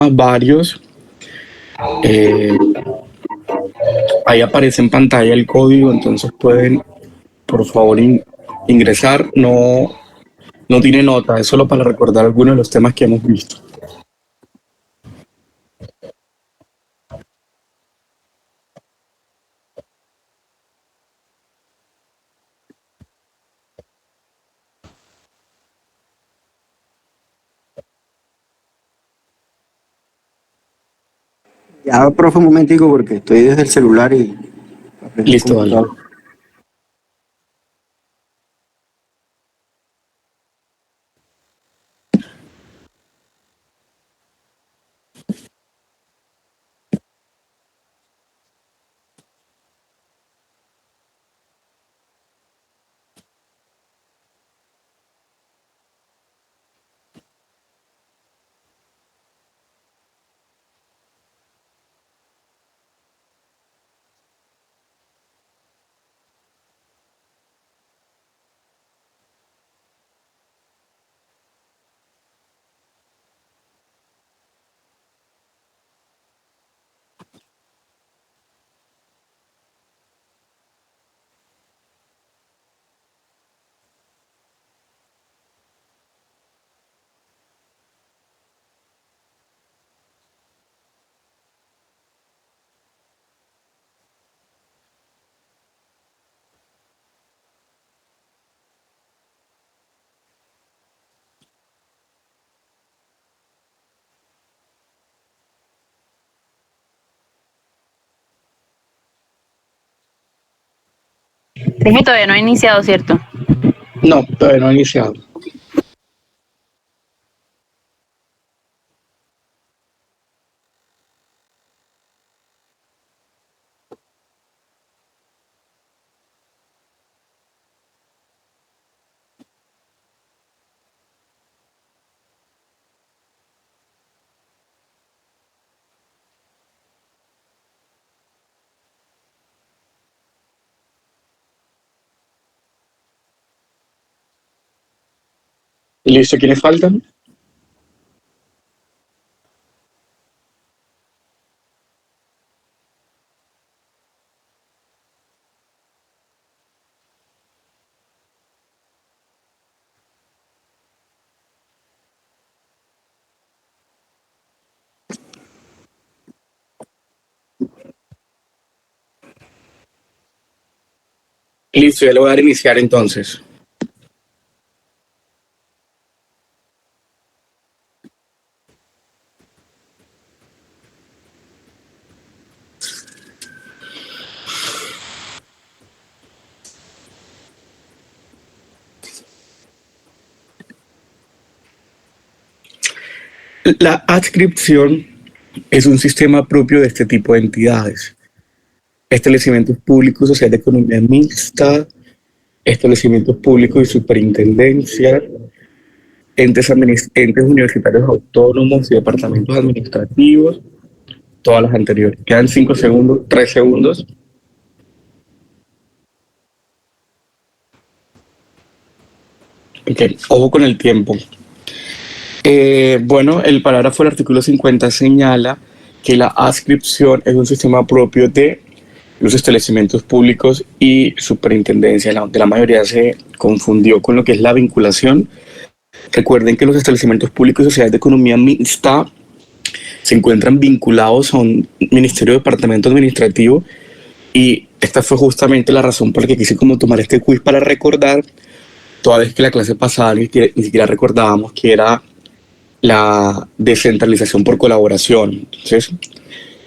varios. Eh, Ahí aparece en pantalla el código, entonces pueden, por favor, ingresar. No, no tiene nota, es solo para recordar algunos de los temas que hemos visto. Ya, profe, un momentico porque estoy desde el celular y aprendí el Listo, dale. computador. Sergio todavía no ha iniciado, ¿cierto? No, todavía no he iniciado. Listo, ¿quiénes faltan? Listo, ya le voy a dar a iniciar entonces. La adscripción es un sistema propio de este tipo de entidades. Establecimientos públicos, sociedad de economía mixta, establecimientos públicos y superintendencia, entes universitarios autónomos y departamentos administrativos, todas las anteriores. Quedan 5 segundos, 3 segundos. Okay. Ojo con el tiempo. Bueno, el parágrafo del artículo 50 señala que la adscripción es un sistema propio de los establecimientos públicos y superintendencia. De la mayoría se confundió con lo que es la vinculación. Recuerden que los establecimientos públicos y sociedades de economía mixta se encuentran vinculados a un ministerio o departamento administrativo, y esta fue justamente la razón por la que quise como tomar este quiz para recordar, toda vez que la clase pasada ni siquiera recordábamos que era la descentralización por colaboración. Entonces,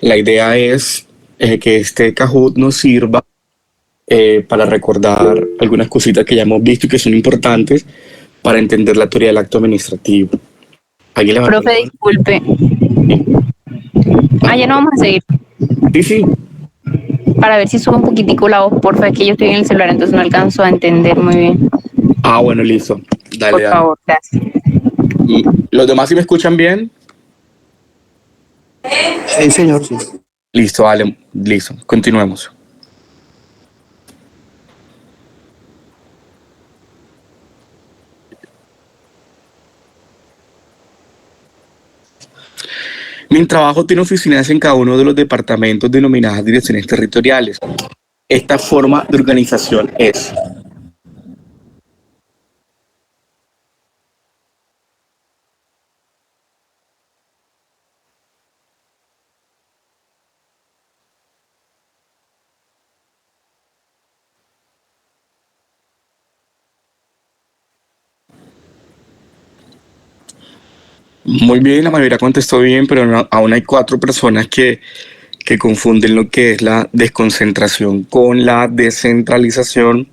la idea es que este Kahoot nos sirva para recordar algunas cositas que ya hemos visto y que son importantes para entender la teoría del acto administrativo. ¿Alguien levantó la Profe, mano? disculpe. Sí. Ya no vamos a seguir. Sí, sí. Para ver si sube un poquitico la voz, porfa, es que yo estoy en el celular, entonces no alcanzo a entender muy bien. Ah, bueno, listo. Dale, Por dale. favor, gracias. ¿Los demás sí me escuchan bien? Sí, señor, sí. Listo, dale. Listo. Continuemos. Mi trabajo tiene oficinas en cada uno de los departamentos denominadas direcciones territoriales. Esta forma de organización es: muy bien, la mayoría contestó bien, pero aún hay 4 personas que confunden lo que es la desconcentración con la descentralización.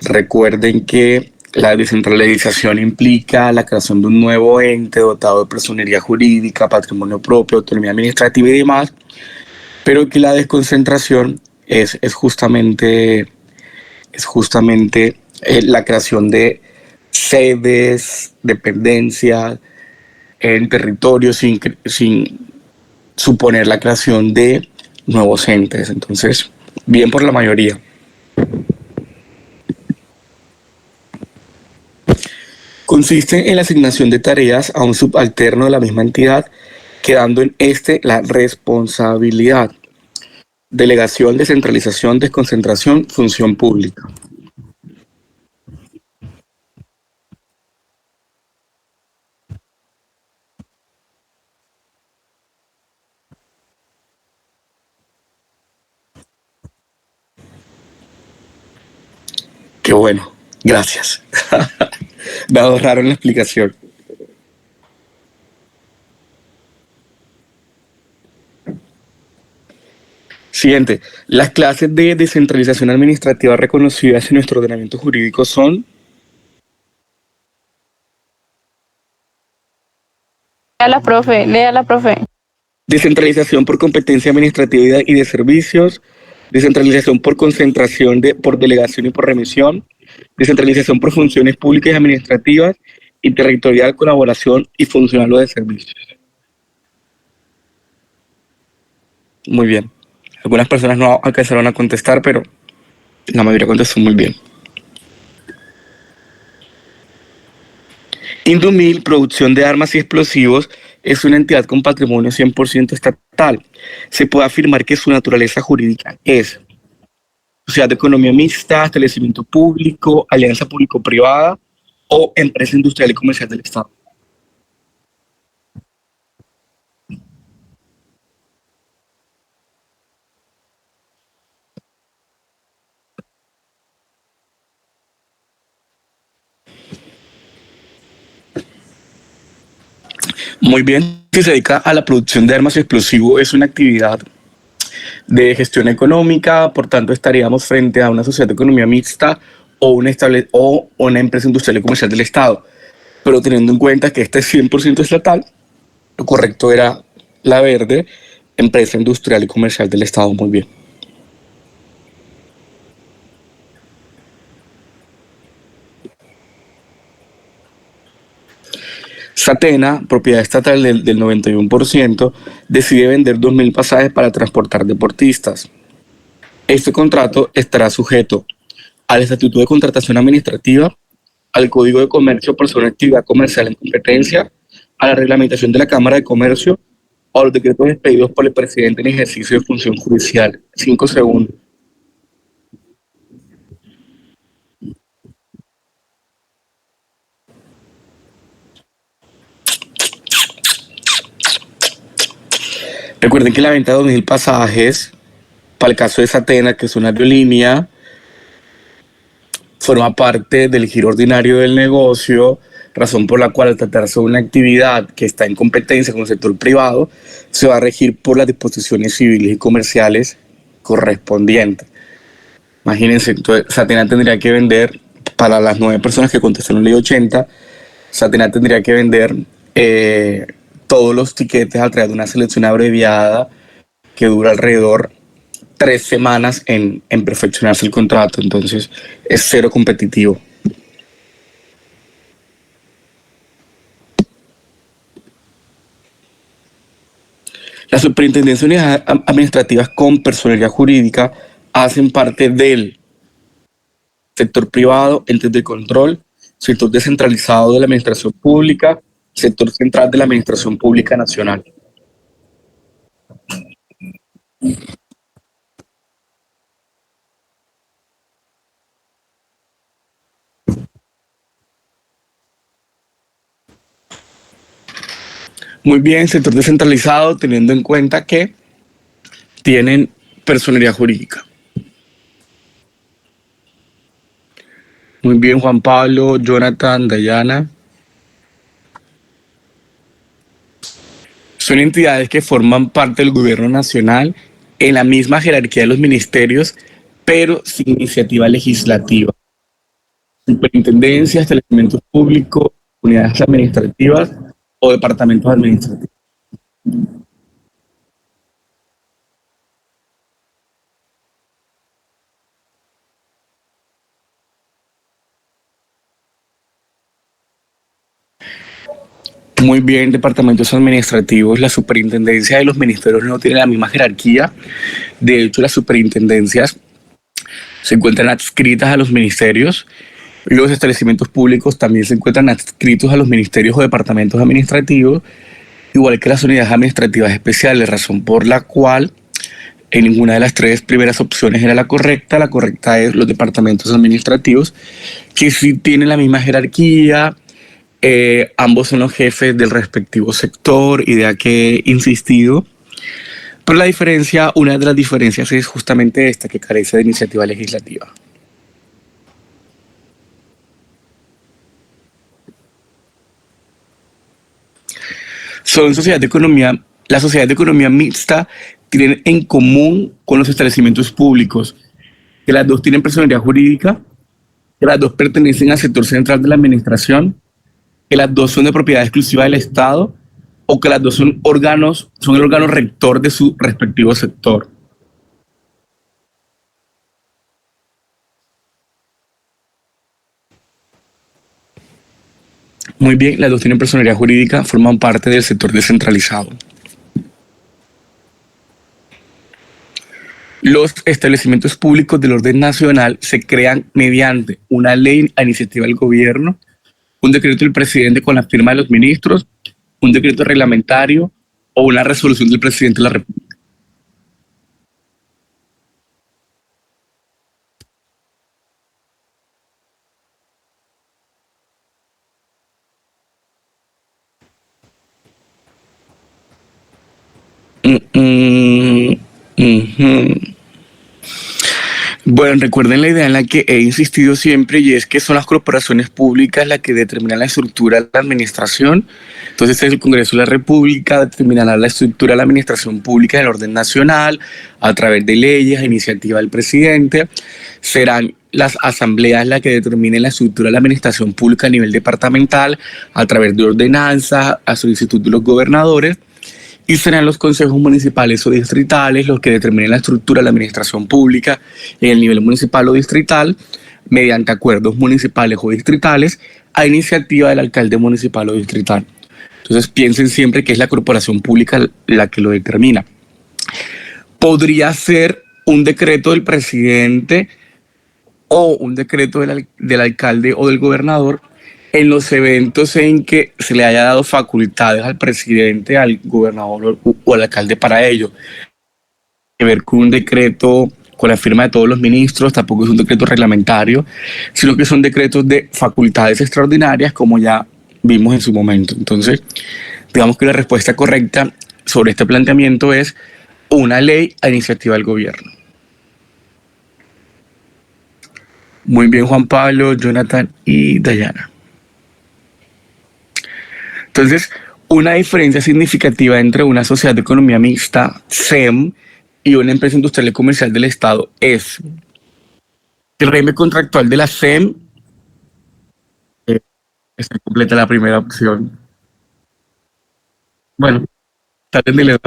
Recuerden que la descentralización implica la creación de un nuevo ente dotado de personería jurídica, patrimonio propio, autonomía administrativa y demás, pero que la desconcentración es justamente la creación de sedes, dependencias en territorios sin suponer la creación de nuevos entes. Entonces, bien por la mayoría. Consiste en la asignación de tareas a un subalterno de la misma entidad, quedando en este la responsabilidad. Delegación, descentralización, desconcentración, función pública. Qué bueno, gracias. Me ahorraron la explicación. Siguiente. Las clases de descentralización administrativa reconocidas en nuestro ordenamiento jurídico son: Lea la profe. descentralización por competencia administrativa y de servicios, descentralización por concentración por delegación y por remisión, descentralización por funciones públicas y administrativas y territorial, colaboración y funcional de servicios. Muy bien. Algunas personas no alcanzaron a contestar, pero la mayoría contestó muy bien. Indumil, producción de armas y explosivos, es una entidad con patrimonio 100% estatal. Se puede afirmar que su naturaleza jurídica es sociedad de economía mixta, establecimiento público, alianza público-privada o empresa industrial y comercial del Estado. Muy bien, si se dedica a la producción de armas y explosivos, es una actividad de gestión económica, por tanto estaríamos frente a una sociedad de economía mixta o una empresa industrial y comercial del Estado. Pero teniendo en cuenta que este es 100% estatal, lo correcto era la verde, empresa industrial y comercial del Estado. Muy bien. Satena, propiedad estatal del 91%, decide vender 2.000 pasajes para transportar deportistas. Este contrato estará sujeto al Estatuto de Contratación Administrativa, al Código de Comercio por ser una actividad comercial en competencia, a la reglamentación de la Cámara de Comercio o a los decretos expedidos por el presidente en ejercicio de función judicial. 5 segundos. Recuerden que la venta de 2.000 pasajes, para el caso de Satena, que es una aerolínea, forma parte del giro ordinario del negocio, razón por la cual, al tratarse de una actividad que está en competencia con el sector privado, se va a regir por las disposiciones civiles y comerciales correspondientes. Imagínense, entonces Satena tendría que vender, para las 9 personas que contestaron ley 80, Satena tendría que vender todos los tiquetes a través de una selección abreviada que dura alrededor 3 semanas en perfeccionarse el contrato. Entonces es cero competitivo. Las superintendencias de unidades administrativas con personería jurídica hacen parte del sector privado, entes de control, sector descentralizado de la administración pública, sector central de la administración pública nacional. Muy bien, sector descentralizado, teniendo en cuenta que tienen personería jurídica. Muy bien, Juan Pablo, Jonathan, Dayana. Son entidades que forman parte del gobierno nacional en la misma jerarquía de los ministerios, pero sin iniciativa legislativa. Superintendencias, establecimientos públicos, unidades administrativas o departamentos administrativos. Muy bien, departamentos administrativos. La superintendencia de los ministerios no tiene la misma jerarquía. De hecho, las superintendencias se encuentran adscritas a los ministerios. Los establecimientos públicos también se encuentran adscritos a los ministerios o departamentos administrativos, igual que las unidades administrativas especiales, razón por la cual en ninguna de las tres primeras opciones era la correcta. La correcta es los departamentos administrativos, que sí tienen la misma jerarquía. Ambos son los jefes del respectivo sector, idea que he insistido. Pero la diferencia, una de las diferencias es justamente esta, que carece de iniciativa legislativa. Son sociedades de economía, las sociedades de economía mixta tienen en común con los establecimientos públicos que las dos tienen personalidad jurídica, que las dos pertenecen al sector central de la administración, que las dos son de propiedad exclusiva del Estado o que las dos son órganos, son el órgano rector de su respectivo sector. Muy bien, las dos tienen personalidad jurídica, forman parte del sector descentralizado. Los establecimientos públicos del orden nacional se crean mediante una ley a iniciativa del gobierno, un decreto del presidente con la firma de los ministros, un decreto reglamentario o una resolución del presidente de la República. Ujú. Bueno, recuerden la idea en la que he insistido siempre, y es que son las corporaciones públicas las que determinan la estructura de la administración. Entonces el Congreso de la República determinará la estructura de la administración pública del orden nacional a través de leyes a iniciativa del presidente. Serán las asambleas las que determinen la estructura de la administración pública a nivel departamental a través de ordenanzas a solicitud de los gobernadores. Y serán los consejos municipales o distritales los que determinen la estructura de la administración pública en el nivel municipal o distrital mediante acuerdos municipales o distritales a iniciativa del alcalde municipal o distrital. Entonces piensen siempre que es la corporación pública la que lo determina. Podría ser un decreto del presidente o un decreto del alcalde o del gobernador en los eventos en que se le haya dado facultades al presidente, al gobernador o al alcalde para ello. Que ver con un decreto con la firma de todos los ministros, tampoco es un decreto reglamentario, sino que son decretos de facultades extraordinarias, como ya vimos en su momento. Entonces, digamos que la respuesta correcta sobre este planteamiento es una ley a iniciativa del gobierno. Muy bien, Juan Pablo, Jonathan y Dayana. Entonces, una diferencia significativa entre una sociedad de economía mixta, SEM, y una empresa industrial y comercial del Estado es que el régimen contractual de la SEM está completa la primera opción. Bueno, salen de la...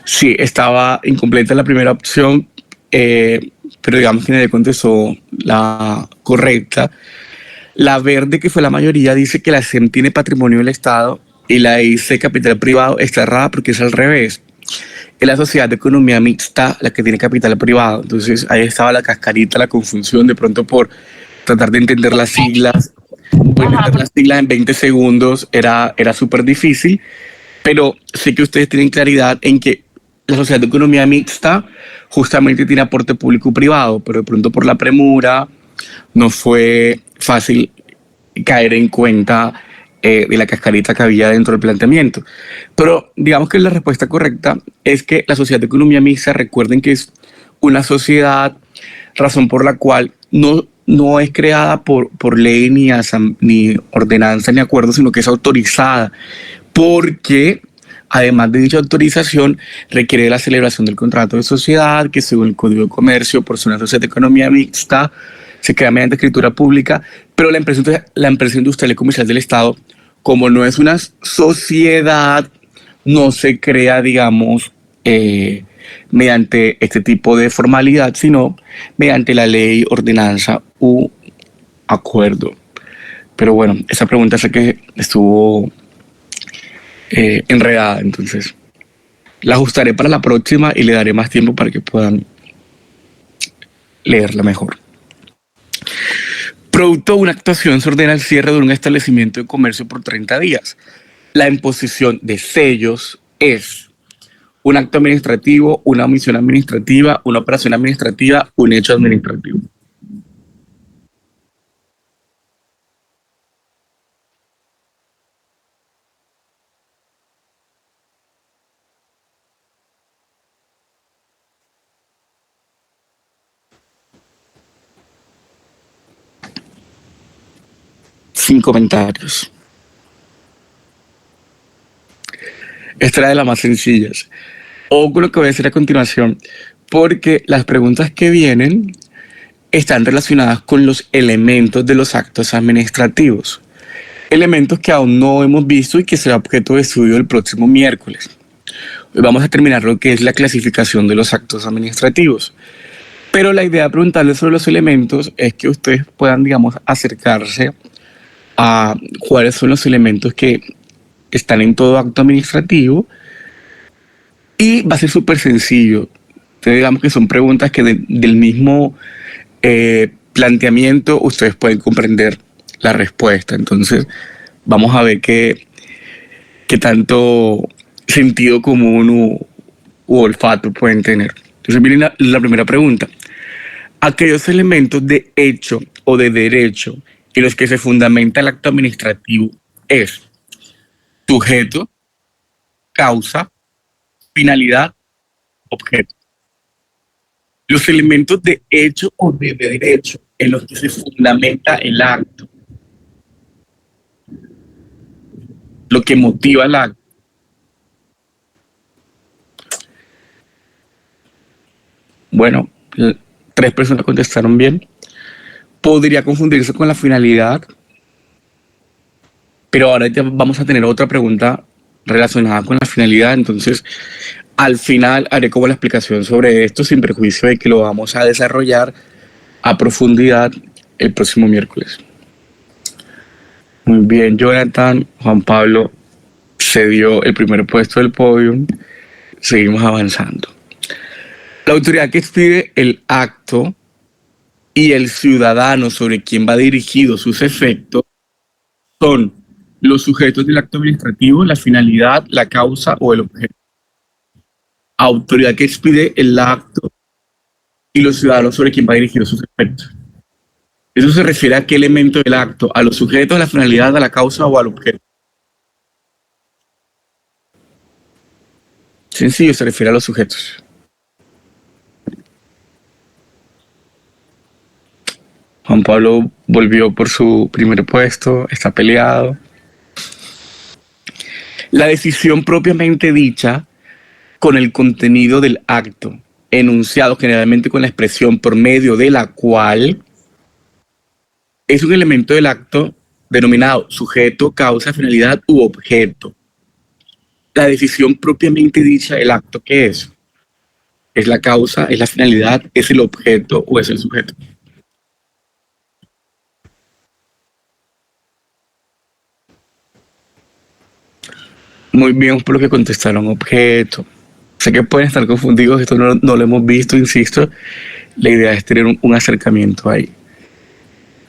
Sí, estaba incompleta la primera opción, pero digamos que nadie contestó la correcta. La verde, que fue la mayoría, dice que la SEM tiene patrimonio del Estado y la dice capital privado está errada porque es al revés. Es la sociedad de economía mixta la que tiene capital privado. Entonces ahí estaba la cascarita, la confusión, de pronto por tratar de entender las siglas. Ajá, Entender las siglas en 20 segundos era súper difícil, pero sé que ustedes tienen claridad en que la sociedad de economía mixta justamente tiene aporte público-privado, pero de pronto por la premura no fue fácil caer en cuenta de la cascarita que había dentro del planteamiento. Pero digamos que la respuesta correcta es que la sociedad de economía mixta, recuerden que es una sociedad, razón por la cual no es creada por ley ni ordenanza ni acuerdo, sino que es autorizada, porque además de dicha autorización requiere la celebración del contrato de sociedad, que según el Código de Comercio, por ser una sociedad de economía mixta, se crea mediante escritura pública, pero la empresa industrial y comercial del Estado, como no es una sociedad, no se crea, digamos, mediante este tipo de formalidad, sino mediante la ley, ordenanza u acuerdo. Pero bueno, esa pregunta sé que estuvo enredada, entonces la ajustaré para la próxima y le daré más tiempo para que puedan leerla mejor. Producto de una actuación se ordena el cierre de un establecimiento de comercio por 30 días. La imposición de sellos es un acto administrativo, una omisión administrativa, una operación administrativa, un hecho administrativo. Sin comentarios. Esta era de las más sencillas. O con lo que voy a decir a continuación, porque las preguntas que vienen están relacionadas con los elementos de los actos administrativos. Elementos que aún no hemos visto y que será objeto de estudio el próximo miércoles. Hoy vamos a terminar lo que es la clasificación de los actos administrativos. Pero la idea de preguntarles sobre los elementos es que ustedes puedan, digamos, acercarse a cuáles son los elementos que están en todo acto administrativo, y va a ser súper sencillo. Entonces, digamos que son preguntas que del mismo planteamiento ustedes pueden comprender la respuesta. Entonces vamos a ver qué tanto sentido común u olfato pueden tener. Entonces viene la primera pregunta. Aquellos elementos de hecho o de derecho en los que se fundamenta el acto administrativo es sujeto, causa, finalidad, objeto. Los elementos de hecho o de derecho en los que se fundamenta el acto, lo que motiva el acto. Bueno, 3 personas contestaron bien. Podría confundirse con la finalidad, pero ahora ya vamos a tener otra pregunta relacionada con la finalidad. Entonces, al final haré como la explicación sobre esto, sin perjuicio de que lo vamos a desarrollar a profundidad el próximo miércoles. Muy bien, Jonathan. Juan Pablo cedió el primer puesto del podium. Seguimos avanzando. La autoridad que expide el acto y el ciudadano sobre quien va dirigido sus efectos son los sujetos del acto administrativo, la finalidad, la causa o el objeto. Autoridad que expide el acto y los ciudadanos sobre quien va dirigido sus efectos. Eso se refiere a qué elemento del acto, a los sujetos, a la finalidad, a la causa o al objeto. Sencillo, se refiere a los sujetos. Juan Pablo volvió por su primer puesto, está peleado. La decisión propiamente dicha con el contenido del acto, enunciado generalmente con la expresión por medio de la cual, es un elemento del acto denominado sujeto, causa, finalidad u objeto. La decisión propiamente dicha del acto, ¿qué es? ¿Es la causa, es la finalidad, es el objeto o es el sujeto? Muy bien por lo que contestaron objeto. Sé que pueden estar confundidos, esto no lo hemos visto, insisto. La idea es tener un acercamiento ahí.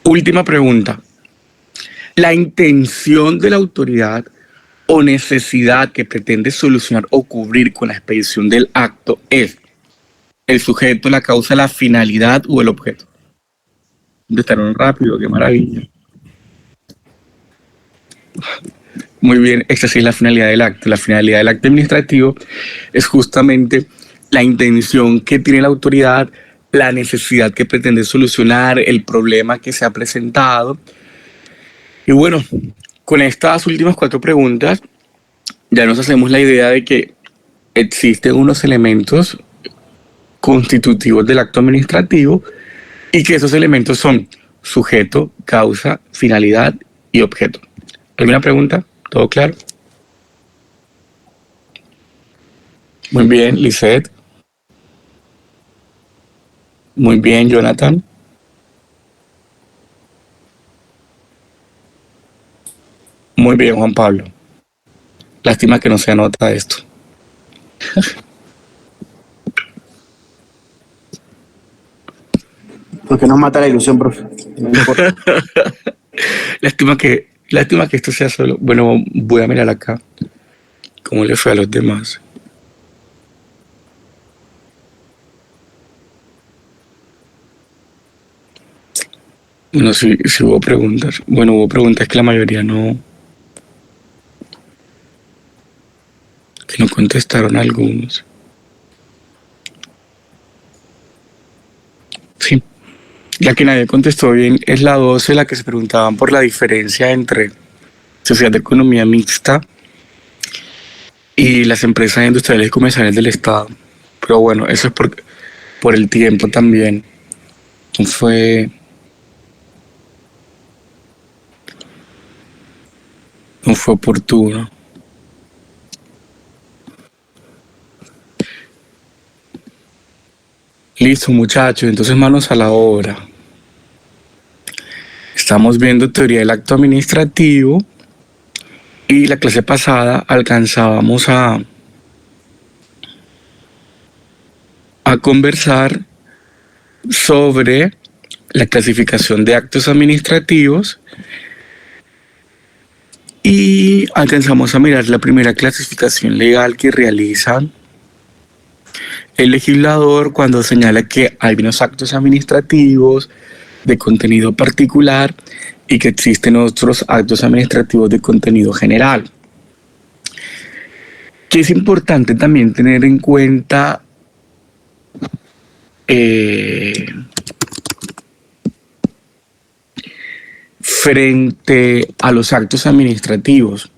Última pregunta. La intención de la autoridad o necesidad que pretende solucionar o cubrir con la expedición del acto es el sujeto, la causa, la finalidad o el objeto. Contestaron rápido, qué maravilla. Muy bien, esta sí es la finalidad del acto. La finalidad del acto administrativo es justamente la intención que tiene la autoridad, la necesidad que pretende solucionar, el problema que se ha presentado. Y bueno, con estas últimas 4 preguntas ya nos hacemos la idea de que existen unos elementos constitutivos del acto administrativo y que esos elementos son sujeto, causa, finalidad y objeto. ¿Alguna pregunta? ¿Todo claro? Muy bien, Lisette. Muy bien, Jonathan. Muy bien, Juan Pablo. Lástima que no se anota esto. Porque nos mata la ilusión, profe. No importa. Lástima que esto sea solo. Bueno, voy a mirar acá cómo le fue a los demás. No sé si hubo preguntas. Bueno, hubo preguntas que la mayoría que no contestaron algunos. Sí. La que nadie contestó bien es la 12, la que se preguntaban por la diferencia entre sociedad de economía mixta y las empresas industriales y comerciales del Estado. Pero bueno, eso es por el tiempo también. No fue oportuno. Listo, muchachos, entonces manos a la obra. Estamos viendo teoría del acto administrativo y la clase pasada alcanzábamos a conversar sobre la clasificación de actos administrativos y alcanzamos a mirar la primera clasificación legal que realiza el legislador cuando señala que hay unos actos administrativos de contenido particular y que existen otros actos administrativos de contenido general. Que es importante también tener en cuenta frente a los actos administrativos,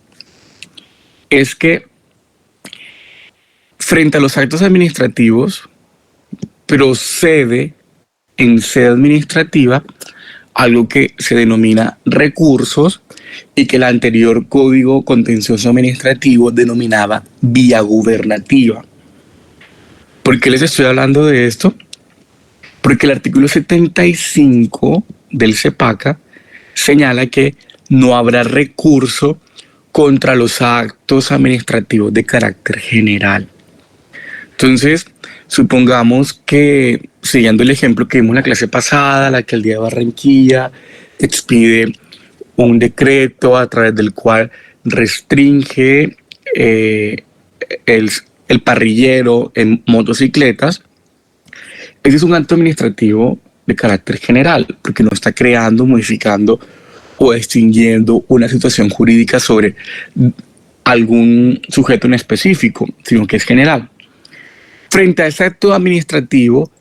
es que frente a los actos administrativos procede en sede administrativa algo que se denomina recursos y que el anterior Código Contencioso Administrativo denominaba vía gubernativa. ¿Por qué les estoy hablando de esto? Porque el artículo 75 del CEPACA señala que no habrá recurso contra los actos administrativos de carácter general. Entonces, supongamos que, siguiendo el ejemplo que vimos en la clase pasada, la alcaldía de Barranquilla expide un decreto a través del cual restringe el parrillero en motocicletas. Ese es un acto administrativo de carácter general, porque no está creando, modificando o extinguiendo una situación jurídica sobre algún sujeto en específico, sino que es general. Frente a ese acto administrativo,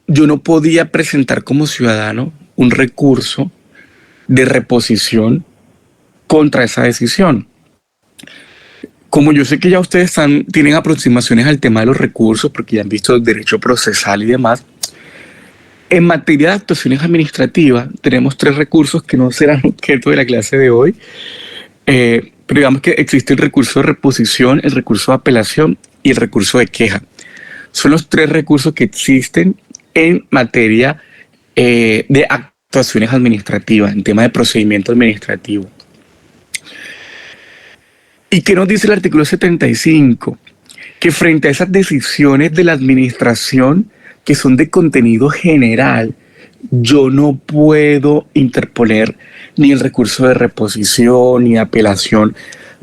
yo no podía presentar como ciudadano un recurso de reposición contra esa decisión. Como yo sé que ya ustedes tienen aproximaciones al tema de los recursos, porque ya han visto el derecho procesal y demás, en materia de actuaciones administrativas tenemos 3 recursos que no serán objeto de la clase de hoy, pero digamos que existe el recurso de reposición, el recurso de apelación y el recurso de queja. Son los 3 recursos que existen en materia de actuaciones administrativas, en tema de procedimiento administrativo. ¿Y qué nos dice el artículo 75? Que frente a esas decisiones de la administración que son de contenido general, yo no puedo interponer ni el recurso de reposición ni apelación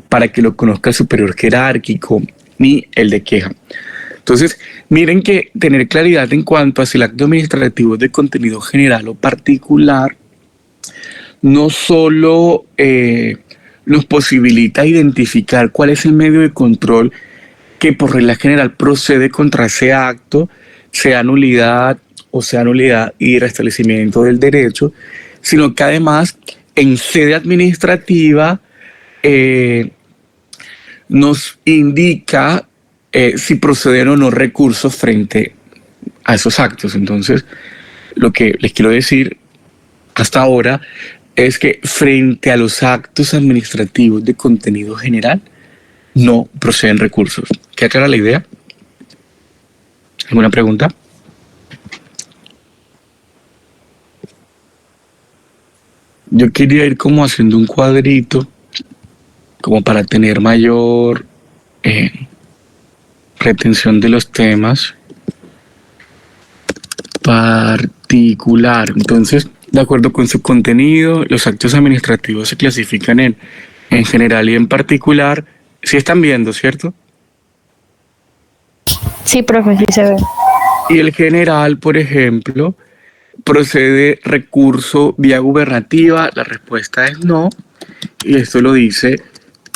para que lo conozca el superior jerárquico, ni el de queja. Entonces, miren que tener claridad en cuanto a si el acto administrativo es de contenido general o particular no solo nos posibilita identificar cuál es el medio de control que por regla general procede contra ese acto, sea nulidad y restablecimiento del derecho, sino que además en sede administrativa nos indica si proceden o no recursos frente a esos actos. Entonces, lo que les quiero decir hasta ahora es que frente a los actos administrativos de contenido general no proceden recursos. ¿Queda clara la idea? ¿Alguna pregunta? Yo quería ir como haciendo un cuadrito como para tener mayor retención de los temas. Particular. Entonces, de acuerdo con su contenido, los actos administrativos se clasifican en general y en particular. Sí están viendo, ¿cierto? Sí, profe, sí se ve. Y el general, por ejemplo, procede recurso vía gubernativa. La respuesta es no. Y esto lo dice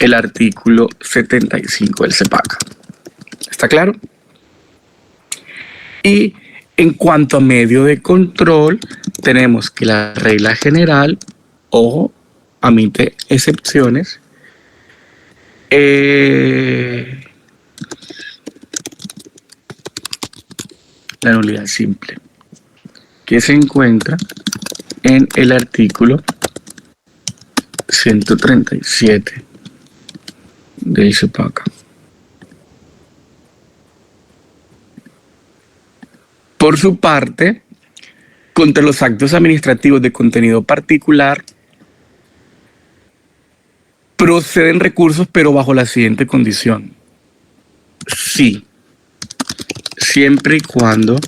el artículo 75 del CEPACA. ¿Está claro? Y en cuanto a medio de control, tenemos que la regla general, ojo, admite excepciones, la nulidad simple, que se encuentra en el artículo 137 del CEPACA. Por su parte, contra los actos administrativos de contenido particular, proceden recursos, pero bajo la siguiente condición. Sí, siempre y cuando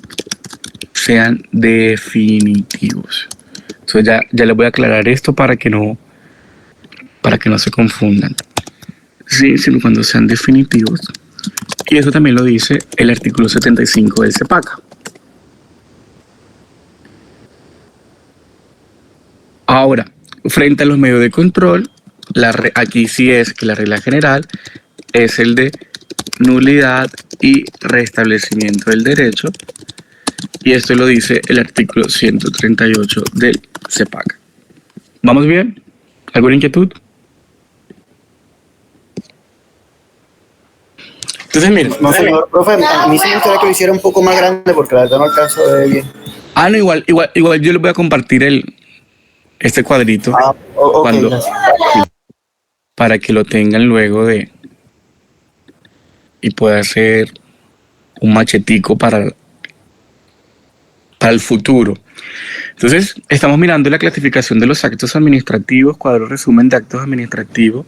sean definitivos. Entonces ya les voy a aclarar esto para que no se confundan. Sí, sino cuando sean definitivos. Y eso también lo dice el artículo 75 del CEPACA. Ahora, frente a los medios de control, aquí sí es que la regla general es el de nulidad y restablecimiento del derecho, y esto lo dice el artículo 138 del CEPACA. ¿Vamos bien? ¿Alguna inquietud? Entonces, miren. No, señor, profe, a mí sí me gustaría que lo hiciera un poco más grande porque la verdad no alcanzo a ver bien. Ah, no, igual yo les voy a compartir este cuadrito Okay, para que lo tengan luego y pueda ser un machetico para el futuro. Entonces, estamos mirando la clasificación de los actos administrativos, cuadro resumen de actos administrativos,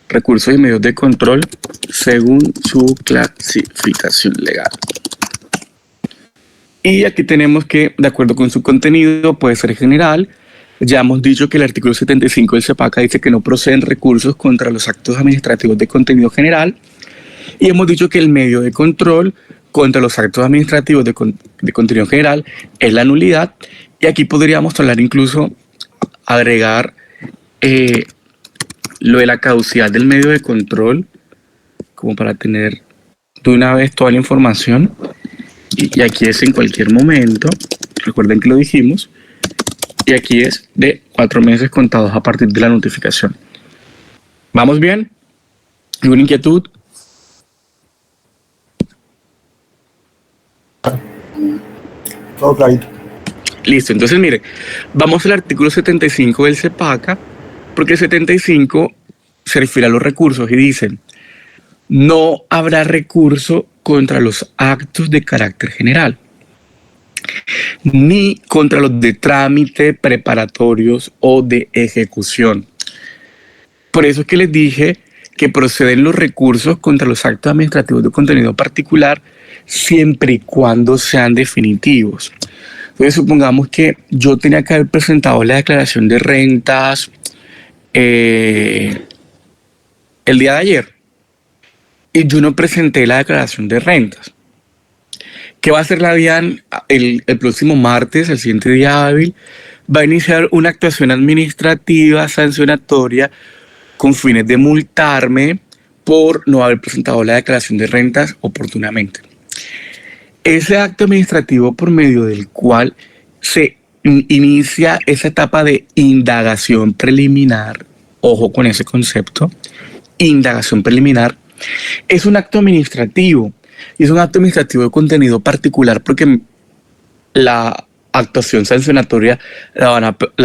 recursos y medios de control según su clasificación legal. Y aquí tenemos que, de acuerdo con su contenido, puede ser general. Ya hemos dicho que el artículo 75 del CEPACA dice que no proceden recursos contra los actos administrativos de contenido general. Y hemos dicho que el medio de control contra los actos administrativos de contenido general es la nulidad. Y aquí podríamos hablar incluso, agregar lo de la caducidad del medio de control, como para tener de una vez toda la información. Y aquí es en cualquier momento, recuerden que lo dijimos, y aquí es de 4 meses contados a partir de la notificación. ¿Vamos bien? ¿Alguna inquietud? todo clarito. Listo, entonces mire, vamos al artículo 75 del CEPACA, porque el 75 se refiere a los recursos y dicen: no habrá recurso contra los actos de carácter general, ni contra los de trámite, preparatorios o de ejecución. Por eso es que les dije que proceden los recursos contra los actos administrativos de contenido particular siempre y cuando sean definitivos. Entonces, supongamos que yo tenía que haber presentado la declaración de rentas el día de ayer y yo no presenté la declaración de rentas. ¿Qué va a hacer la DIAN el próximo martes, el siguiente día hábil? Va a iniciar una actuación administrativa sancionatoria con fines de multarme por no haber presentado la declaración de rentas oportunamente. Ese acto administrativo por medio del cual se inicia esa etapa de indagación preliminar, ojo con ese concepto, indagación preliminar, es un acto administrativo y es un acto administrativo de contenido particular porque la actuación sancionatoria la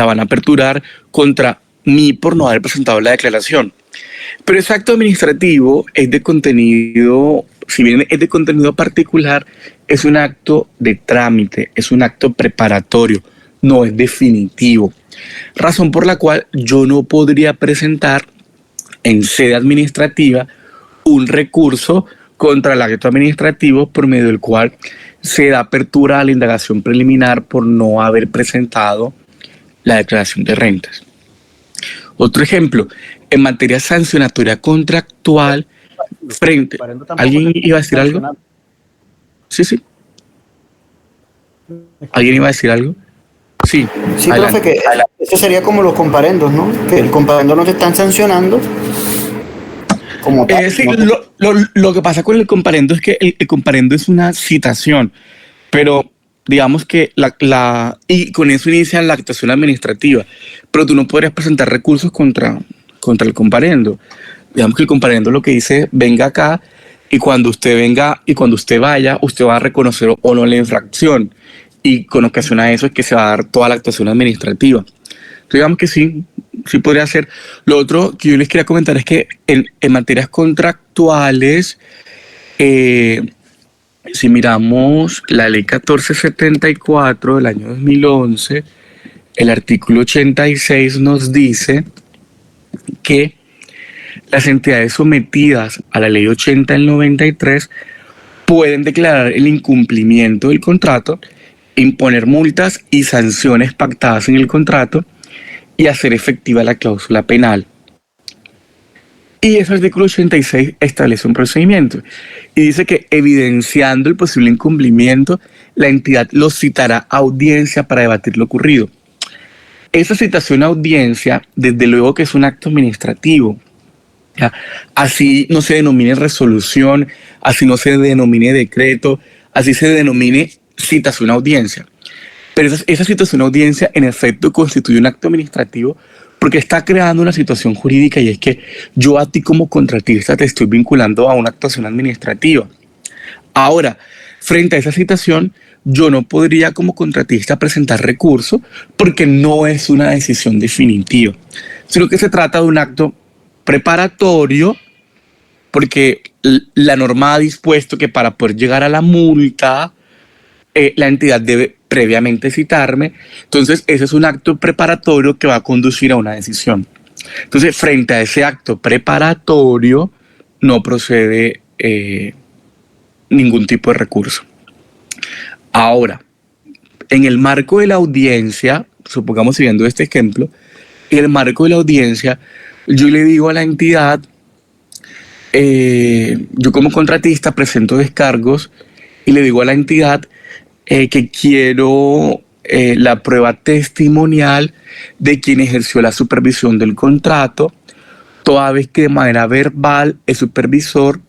van a aperturar contra mí por no haber presentado la declaración. Pero ese acto administrativo es de contenido, si bien es de contenido particular, es un acto de trámite, es un acto preparatorio, no es definitivo. Razón por la cual yo no podría presentar en sede administrativa un recurso contra el acto administrativo por medio del cual se da apertura a la indagación preliminar por no haber presentado la declaración de rentas. Otro ejemplo, en materia sancionatoria contractual, frente... ¿Alguien iba a decir algo? Sí. ¿Alguien iba a decir algo? Sí. Sí, profe, que eso sería como los comparendos, ¿no? Que el comparendo no te están sancionando. Como tal, sí, ¿no? lo que pasa con el comparendo es que el comparendo es una citación, pero digamos que y con eso inicia la actuación administrativa, pero tú no podrías presentar recursos contra el comparendo. Digamos que el comparendo lo que dice, venga acá y cuando usted venga y cuando usted vaya, usted va a reconocer o no la infracción y con ocasión a eso es que se va a dar toda la actuación administrativa. Entonces, digamos que sí podría ser. Lo otro que yo les quería comentar es que en materias contractuales, si miramos la ley 1474 del año 2011, el artículo 86 nos dice que las entidades sometidas a la ley 80 del 93 pueden declarar el incumplimiento del contrato, imponer multas y sanciones pactadas en el contrato y hacer efectiva la cláusula penal. Y ese artículo 86 establece un procedimiento y dice que evidenciando el posible incumplimiento, la entidad lo citará a audiencia para debatir lo ocurrido. Esa citación a audiencia, desde luego que es un acto administrativo. ¿Ya? Así no se denomine resolución, así no se denomine decreto, así se denomine citación a audiencia. Pero esa citación a audiencia en efecto constituye un acto administrativo porque está creando una situación jurídica y es que yo a ti como contratista te estoy vinculando a una actuación administrativa. Ahora, frente a esa situación, yo no podría como contratista presentar recurso porque no es una decisión definitiva, sino que se trata de un acto preparatorio porque la norma ha dispuesto que para poder llegar a la multa, la entidad debe previamente citarme. Entonces, ese es un acto preparatorio que va a conducir a una decisión. Entonces, frente a ese acto preparatorio, no procede ningún tipo de recurso. Ahora, en el marco de la audiencia, supongamos siguiendo este ejemplo, en el marco de la audiencia, yo le digo a la entidad, yo como contratista presento descargos y le digo a la entidad que quiero la prueba testimonial de quien ejerció la supervisión del contrato, toda vez que de manera verbal el supervisor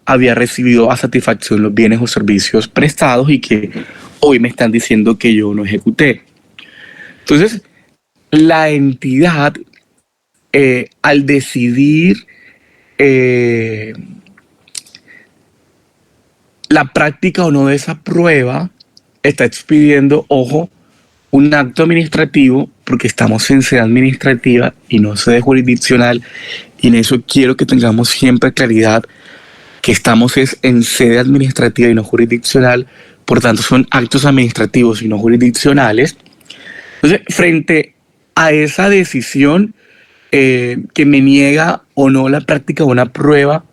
había recibido a satisfacción los bienes o servicios prestados y que hoy me están diciendo que yo no ejecuté. Entonces, la entidad, al decidir la práctica o no de esa prueba, está expidiendo, ojo, un acto administrativo, porque estamos en sede administrativa y no sede jurisdiccional, y en eso quiero que tengamos siempre claridad que estamos en sede administrativa y no jurisdiccional, por tanto son actos administrativos y no jurisdiccionales. Entonces, frente a esa decisión, que me niega o no la práctica de una prueba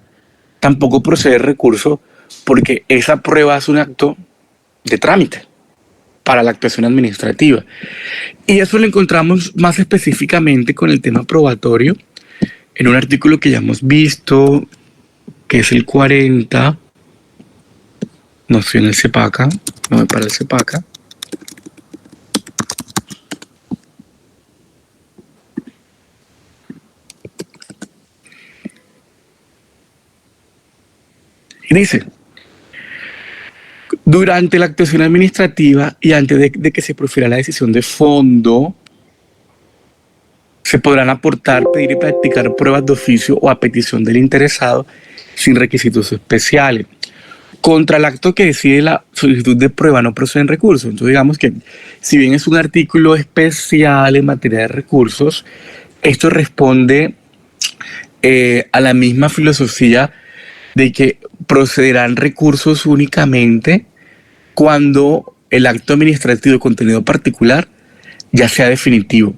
tampoco procede el recurso, porque esa prueba es un acto de trámite para la actuación administrativa. Y eso lo encontramos más específicamente con el tema probatorio en un artículo que ya hemos visto, que es el 40. No estoy en el CEPACA, no me para el CEPACA. Y dice: durante la actuación administrativa y antes de que se profiera la decisión de fondo, se podrán aportar, pedir y practicar pruebas de oficio o a petición del interesado sin requisitos especiales. Contra el acto que decide la solicitud de prueba no proceden recursos. Entonces, digamos que si bien es un artículo especial en materia de recursos, esto responde a la misma filosofía de que procederán recursos únicamente cuando el acto administrativo de contenido particular ya sea definitivo.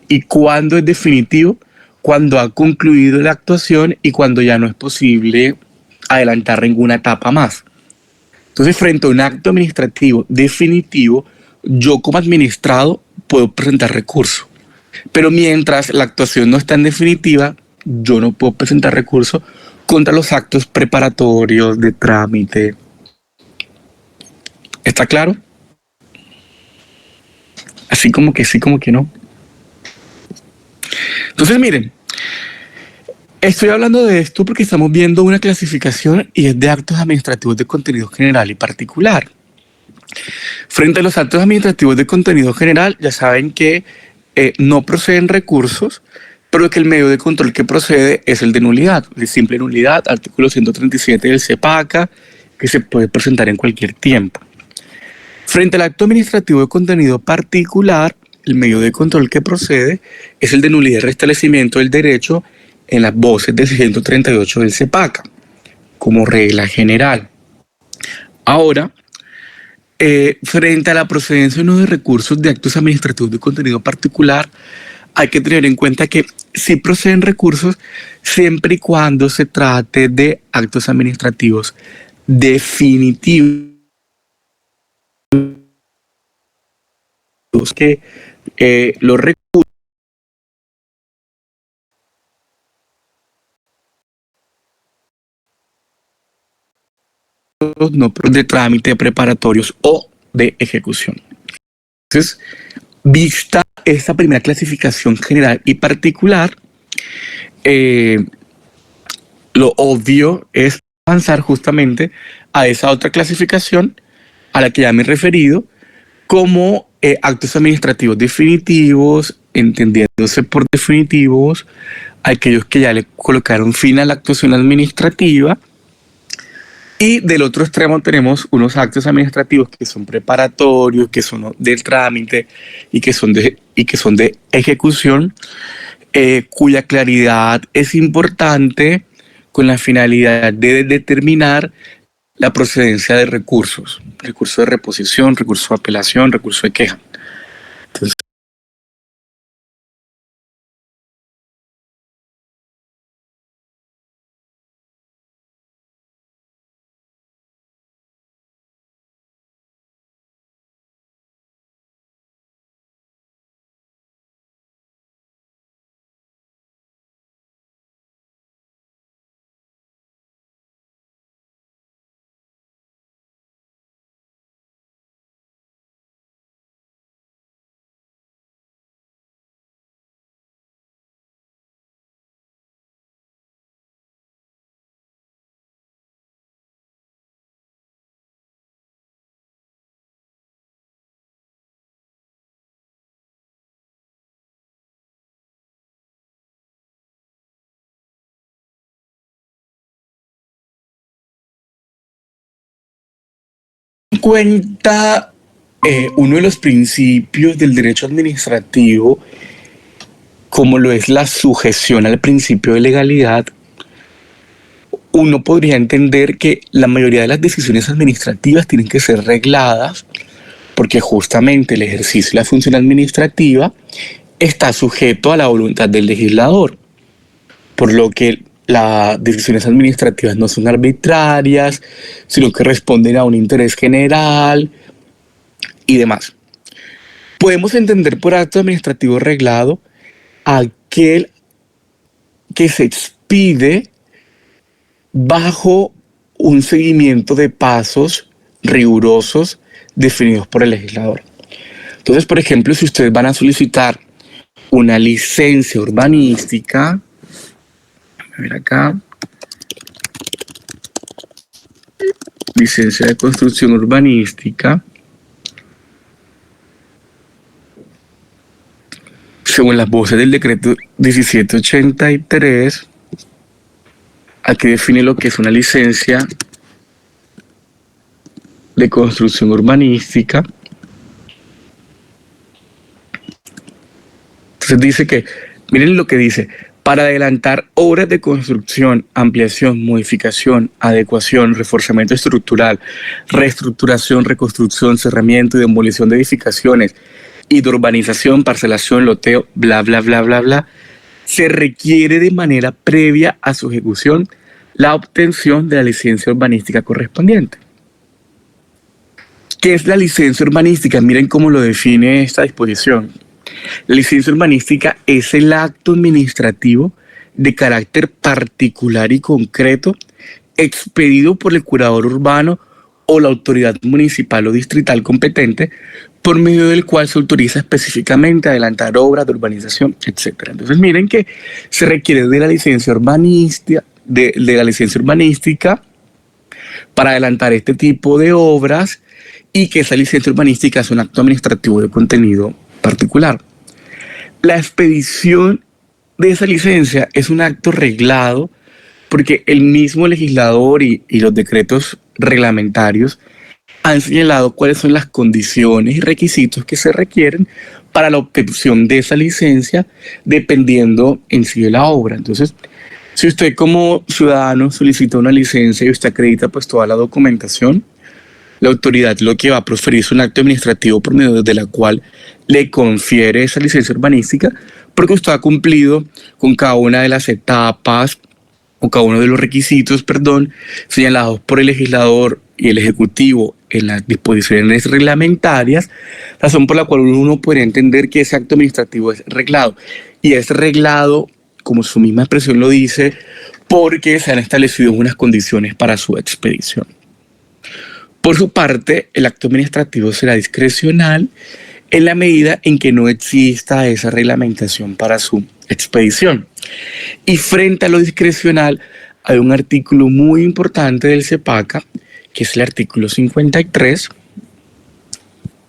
¿Y cuando es definitivo? Cuando ha concluido la actuación y cuando ya no es posible adelantar ninguna etapa más. Entonces, frente a un acto administrativo definitivo, yo como administrado puedo presentar recurso. Pero mientras la actuación no está en definitiva, yo no puedo presentar recurso contra los actos preparatorios de trámite. ¿Está claro? Así como que sí, como que no. Entonces, miren, estoy hablando de esto porque estamos viendo una clasificación y es de actos administrativos de contenido general y particular. Frente a los actos administrativos de contenido general, ya saben que no proceden recursos, pero que el medio de control que procede es el de nulidad, de simple nulidad, artículo 137 del CEPACA, que se puede presentar en cualquier tiempo. Frente al acto administrativo de contenido particular, el medio de control que procede es el de nulidad y restablecimiento del derecho en las voces del 138 del CEPACA, como regla general. Ahora, frente a la procedencia o no de recursos de actos administrativos de contenido particular, hay que tener en cuenta que sí proceden recursos siempre y cuando se trate de actos administrativos definitivos, que los recursos no de trámite, preparatorios o de ejecución. Entonces, vista esta primera clasificación general y particular, lo obvio es avanzar justamente a esa otra clasificación a la que ya me he referido, como actos administrativos definitivos, entendiéndose por definitivos aquellos que ya le colocaron fin a la actuación administrativa. Y del otro extremo tenemos unos actos administrativos que son preparatorios, que son del trámite y que son de ejecución, cuya claridad es importante con la finalidad de determinar la procedencia de recursos, recurso de reposición, recurso de apelación, recurso de queja. Entonces, en cuenta uno de los principios del derecho administrativo, como lo es la sujeción al principio de legalidad, uno podría entender que la mayoría de las decisiones administrativas tienen que ser regladas porque justamente el ejercicio de la función administrativa está sujeto a la voluntad del legislador, por lo que las decisiones administrativas no son arbitrarias, sino que responden a un interés general y demás. Podemos entender por acto administrativo reglado aquel que se expide bajo un seguimiento de pasos rigurosos definidos por el legislador. Entonces, por ejemplo, si ustedes van a solicitar una licencia urbanística, a ver acá, licencia de construcción urbanística, según las voces del decreto 1783, aquí define lo que es una licencia de construcción urbanística. Entonces dice que, miren lo que dice: para adelantar obras de construcción, ampliación, modificación, adecuación, reforzamiento estructural, reestructuración, reconstrucción, cerramiento y demolición de edificaciones y de urbanización, parcelación, loteo, bla, bla, bla, bla, bla, se requiere de manera previa a su ejecución la obtención de la licencia urbanística correspondiente. ¿Qué es la licencia urbanística? Miren cómo lo define esta disposición. La licencia urbanística es el acto administrativo de carácter particular y concreto expedido por el curador urbano o la autoridad municipal o distrital competente, por medio del cual se autoriza específicamente a adelantar obras de urbanización, etc. Entonces miren que se requiere de la licencia urbanística, de la licencia urbanística para adelantar este tipo de obras, y que esa licencia urbanística es un acto administrativo de contenido particular. La expedición de esa licencia es un acto reglado porque el mismo legislador y los decretos reglamentarios han señalado cuáles son las condiciones y requisitos que se requieren para la obtención de esa licencia, dependiendo en sí de la obra. Entonces, si usted como ciudadano solicita una licencia y usted acredita pues toda la documentación, la autoridad lo que va a proferir es un acto administrativo por medio de la cual le confiere esa licencia urbanística, porque usted ha cumplido con cada una de las etapas o cada uno de los requisitos, señalados por el legislador y el ejecutivo en las disposiciones reglamentarias, razón por la cual uno podría entender que ese acto administrativo es reglado. Y es reglado, como su misma expresión lo dice, porque se han establecido unas condiciones para su expedición. Por su parte, el acto administrativo será discrecional en la medida en que no exista esa reglamentación para su expedición. Y frente a lo discrecional, hay un artículo muy importante del CEPACA, que es el artículo 53.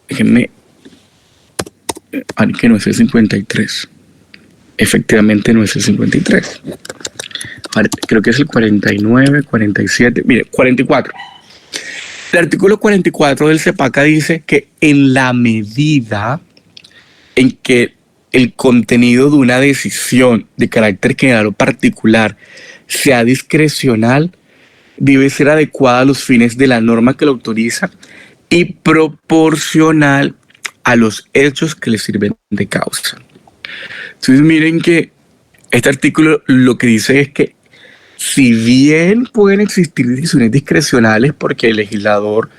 Déjenme, que no es el 53. Efectivamente no es el 53. Creo que es el 49, 47, mire, 44. El artículo 44 del CEPACA dice que en la medida en que el contenido de una decisión de carácter general o particular sea discrecional, debe ser adecuada a los fines de la norma que lo autoriza y proporcional a los hechos que le sirven de causa. Entonces miren que este artículo lo que dice es que si bien pueden existir decisiones discrecionales porque el legislador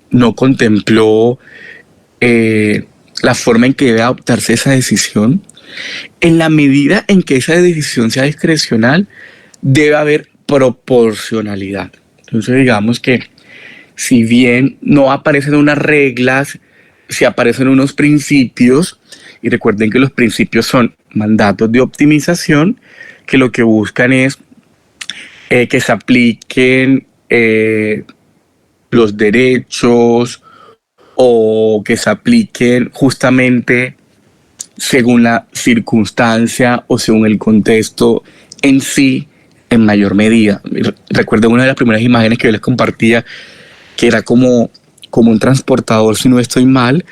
no contempló la forma en que debe adoptarse esa decisión, en la medida en que esa decisión sea discrecional, debe haber proporcionalidad. Entonces digamos que si bien no aparecen unas reglas, si aparecen unos principios, y recuerden que los principios son mandatos de optimización, que lo que buscan es que se apliquen los derechos o que se apliquen justamente según la circunstancia o según el contexto en sí, en mayor medida. Recuerdo una de las primeras imágenes que yo les compartía, que era como un transportador, si no estoy mal,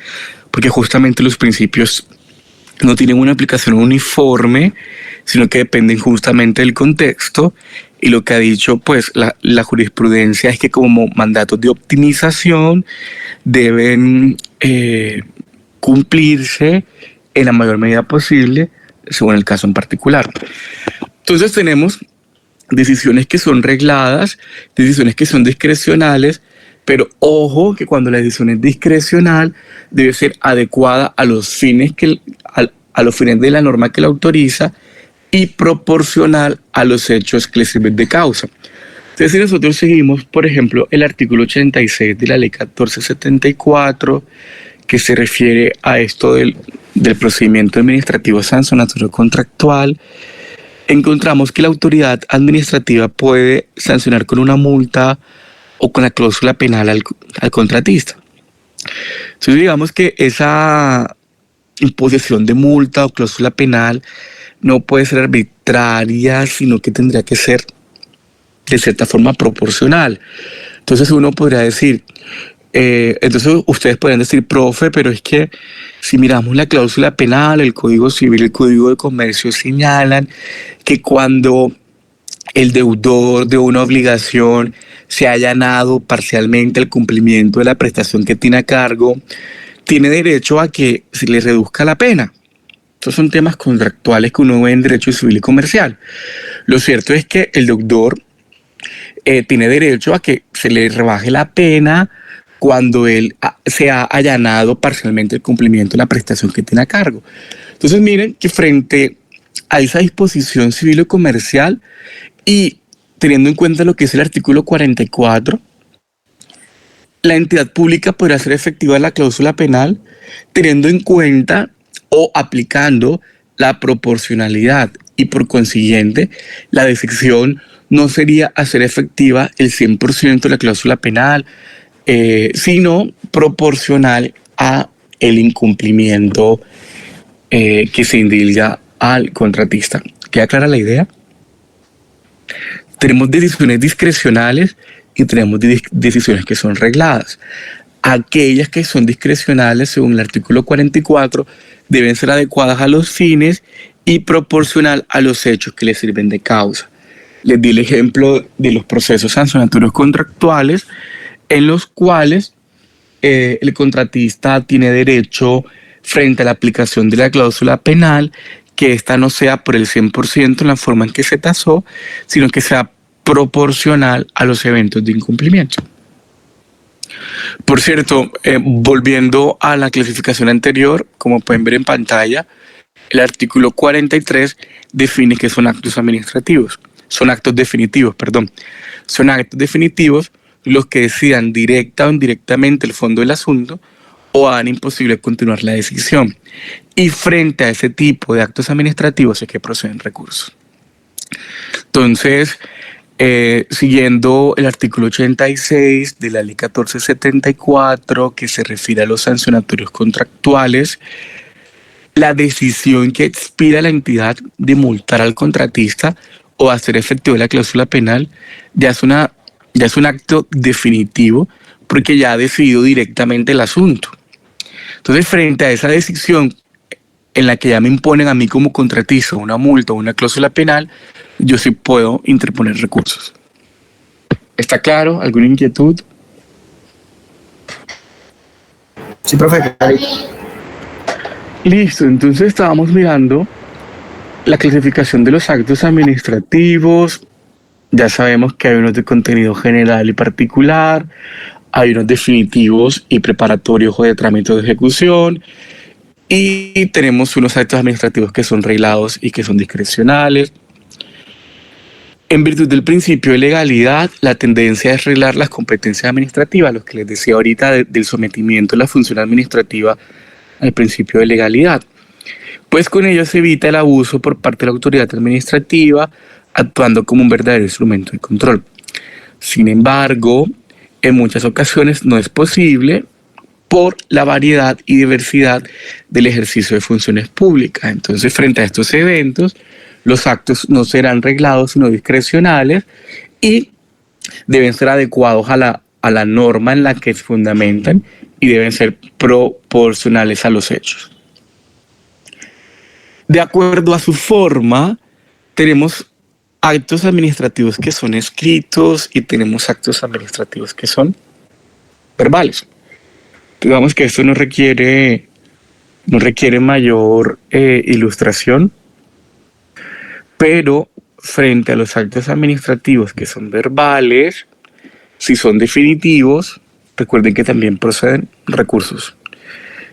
porque justamente los principios no tienen una aplicación uniforme, sino que dependen justamente del contexto. Y lo que ha dicho pues la jurisprudencia es que como mandatos de optimización deben cumplirse en la mayor medida posible, según el caso en particular. Entonces tenemos decisiones que son regladas, decisiones que son discrecionales, pero ojo que cuando la decisión es discrecional debe ser adecuada a los fines a los fines de la norma que la autoriza y proporcional a los hechos que le sirven de causa. Entonces, si nosotros seguimos, por ejemplo, el artículo 86 de la ley 1474, que se refiere a esto del procedimiento administrativo sancionatorio contractual, encontramos que la autoridad administrativa puede sancionar con una multa o con la cláusula penal al contratista. Entonces, digamos que esa imposición de multa o cláusula penal no puede ser arbitraria, sino que tendría que ser de cierta forma proporcional. Entonces uno podría decir, entonces ustedes podrían decir, profe, pero es que si miramos la cláusula penal, el Código Civil, el Código de Comercio señalan que cuando el deudor de una obligación se ha allanado parcialmente el cumplimiento de la prestación que tiene a cargo, tiene derecho a que se le reduzca la pena. Estos son temas contractuales que uno ve en derecho civil y comercial. Lo cierto es que el deudor tiene derecho a que se le rebaje la pena cuando él se ha allanado parcialmente el cumplimiento de la prestación que tiene a cargo. Entonces miren que frente a esa disposición civil o comercial y teniendo en cuenta lo que es el artículo 44, la entidad pública podrá hacer efectiva la cláusula penal teniendo en cuenta o aplicando la proporcionalidad y por consiguiente la decisión no sería hacer efectiva el 100% de la cláusula penal, sino proporcional a el incumplimiento que se indilga al contratista. ¿Queda clara la idea? Tenemos decisiones discrecionales y tenemos decisiones que son regladas. Aquellas que son discrecionales, según el artículo 44, deben ser adecuadas a los fines y proporcional a los hechos que les sirven de causa. Les di el ejemplo de los procesos sancionatorios contractuales en los cuales el contratista tiene derecho frente a la aplicación de la cláusula penal que ésta no sea por el 100% en la forma en que se tasó, sino que sea proporcional a los eventos de incumplimiento. Por cierto, volviendo a la clasificación anterior, como pueden ver en pantalla, el artículo 43 define que son actos administrativos. Son actos definitivos, perdón. Son actos definitivos los que decidan directa o indirectamente el fondo del asunto o hagan imposible continuar la decisión. Y frente a ese tipo de actos administrativos es que proceden recursos. Entonces, siguiendo el artículo 86 de la ley 1474, que se refiere a los sancionatorios contractuales, la decisión que expira la entidad de multar al contratista o hacer efectivo la cláusula penal ya es un acto definitivo porque ya ha decidido directamente el asunto. Entonces, frente a esa decisión en la que ya me imponen a mí como contratista una multa o una cláusula penal, yo sí puedo interponer recursos. ¿Está claro? ¿Alguna inquietud? Sí, profe. Listo, entonces estábamos mirando la clasificación de los actos administrativos. Ya sabemos que hay unos de contenido general y particular, hay unos definitivos y preparatorios o de trámite de ejecución, y tenemos unos actos administrativos que son reglados y que son discrecionales. En virtud del principio de legalidad, la tendencia es reglar las competencias administrativas, lo que les decía ahorita del sometimiento de la función administrativa al principio de legalidad. Pues con ello se evita el abuso por parte de la autoridad administrativa, actuando como un verdadero instrumento de control. Sin embargo, en muchas ocasiones no es posible por la variedad y diversidad del ejercicio de funciones públicas. Entonces, frente a estos eventos, los actos no serán reglados, sino discrecionales y deben ser adecuados a la norma en la que se fundamentan y deben ser proporcionales a los hechos. De acuerdo a su forma, tenemos actos administrativos que son escritos y tenemos actos administrativos que son verbales. Digamos que esto no requiere no requiere mayor ilustración, pero frente a los actos administrativos que son verbales, si son definitivos, recuerden que también proceden recursos.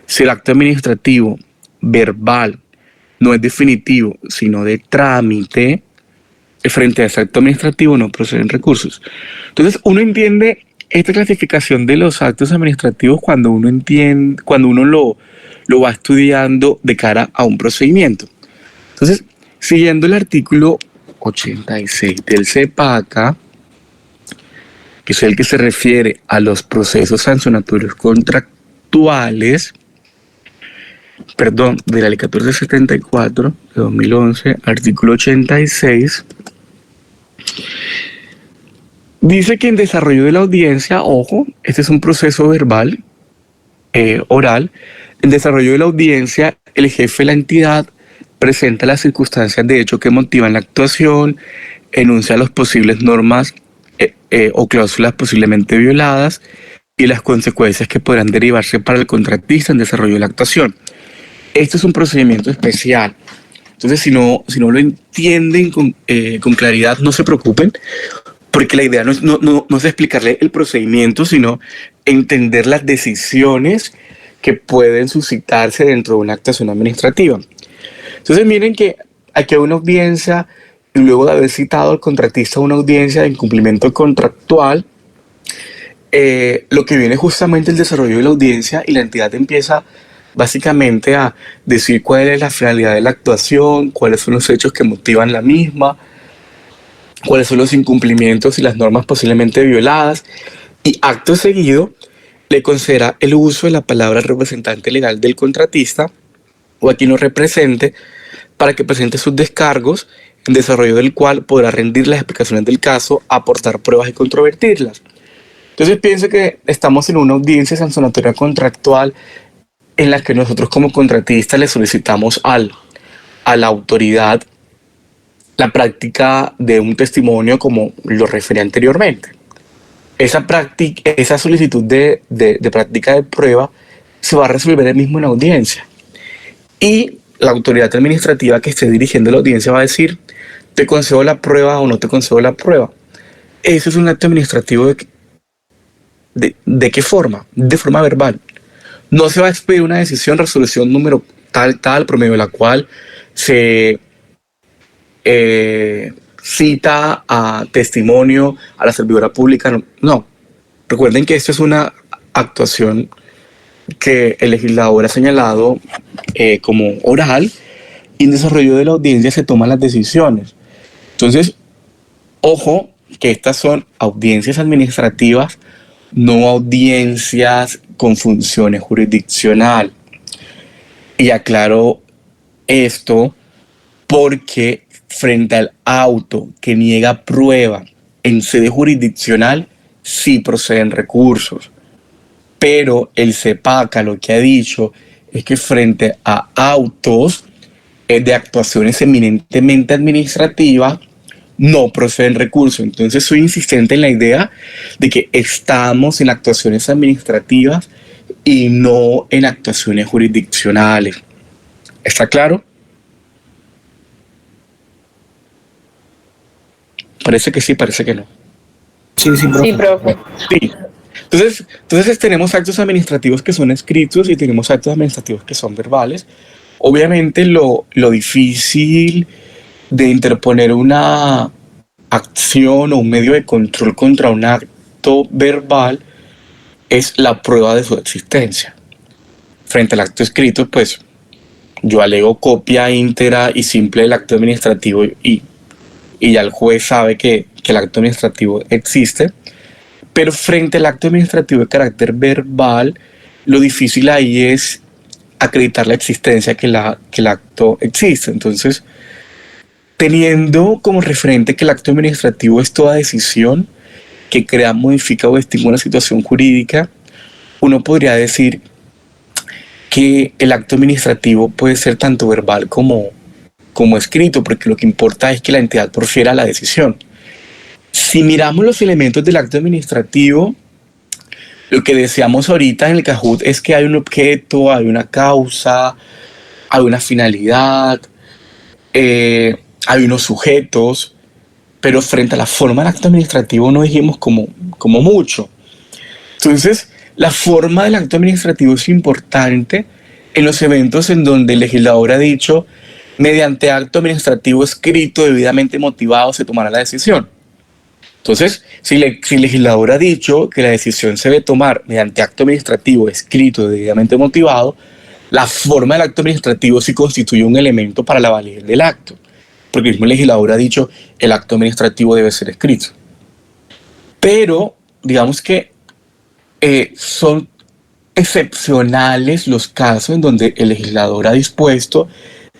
Si el acto administrativo verbal no es definitivo, sino de trámite, frente a ese acto administrativo no proceden recursos. Entonces, uno entiende esta clasificación de los actos administrativos cuando uno lo va estudiando de cara a un procedimiento. Entonces, siguiendo el artículo 86 del CEPACA, que es el que se refiere a los procesos sancionatorios contractuales, de la ley 1474 de 2011, artículo 86, dice que en desarrollo de la audiencia, ojo, este es un proceso verbal, oral, en desarrollo de la audiencia, el jefe de la entidad presenta las circunstancias de hecho que motivan la actuación, enuncia las posibles normas o cláusulas posiblemente violadas y las consecuencias que podrán derivarse para el contratista en desarrollo de la actuación. Este es un procedimiento especial. Entonces, si no lo entienden con claridad, no se preocupen, porque la idea no es explicarle el procedimiento, sino entender las decisiones que pueden suscitarse dentro de una actuación administrativa. Entonces, miren que aquí hay una audiencia, y luego de haber citado al contratista a una audiencia de incumplimiento contractual, lo que viene justamente el desarrollo de la audiencia y la entidad empieza básicamente a decir cuál es la finalidad de la actuación, cuáles son los hechos que motivan la misma, cuáles son los incumplimientos y las normas posiblemente violadas, y acto seguido le concederá el uso de la palabra representante legal del contratista o a quien lo represente para que presente sus descargos, en desarrollo del cual podrá rendir las explicaciones del caso, aportar pruebas y controvertirlas. Entonces pienso que estamos en una audiencia sancionatoria contractual en la que nosotros como contratistas le solicitamos a la autoridad la práctica de un testimonio como lo referí anteriormente. Esa solicitud de práctica de prueba se va a resolver el mismo en la audiencia. Y la autoridad administrativa que esté dirigiendo la audiencia va a decir, ¿te concedo la prueba o no te concedo la prueba? Eso es un acto administrativo ¿de qué forma? De forma verbal. No se va a expedir una decisión, resolución número tal, por medio de la cual se cita a testimonio a la servidora pública. No. Recuerden que esto es una actuación que el legislador ha señalado como oral, y en desarrollo de la audiencia se toman las decisiones. Entonces, ojo, que estas son audiencias administrativas, no audiencias con funciones jurisdiccional. Y aclaro esto porque frente al auto que niega prueba en sede jurisdiccional, sí proceden recursos. Pero el CEPACA lo que ha dicho es que frente a autos de actuaciones eminentemente administrativas, no proceden recursos. Entonces soy insistente en la idea de que estamos en actuaciones administrativas y no en actuaciones jurisdiccionales. ¿Está claro? Parece que sí, parece que no. Sí, profe. Sí, profe. Sí. Entonces tenemos actos administrativos que son escritos y tenemos actos administrativos que son verbales. Obviamente lo difícil de interponer una acción o un medio de control contra un acto verbal es la prueba de su existencia. Frente al acto escrito, pues yo alego copia íntegra y simple del acto administrativo y ya el juez sabe que el acto administrativo existe. Pero frente al acto administrativo de carácter verbal, lo difícil ahí es acreditar la existencia que el acto existe. Entonces, teniendo como referente que el acto administrativo es toda decisión que crea, modifica o extingue una situación jurídica, uno podría decir que el acto administrativo puede ser tanto verbal como escrito, porque lo que importa es que la entidad profiera la decisión. Si miramos los elementos del acto administrativo, Lo que decíamos ahorita en el Kahoot es que hay un objeto, hay una causa, hay una finalidad, hay unos sujetos, pero frente a la forma del acto administrativo no dijimos como mucho. Entonces, la forma del acto administrativo es importante en los eventos en donde el legislador ha dicho, mediante acto administrativo escrito debidamente motivado se tomará la decisión. Entonces, si el legislador ha dicho que la decisión se debe tomar mediante acto administrativo escrito debidamente motivado, la forma del acto administrativo sí constituye un elemento para la validez del acto, porque el mismo legislador ha dicho el acto administrativo debe ser escrito. Pero, digamos que son excepcionales los casos en donde el legislador ha dispuesto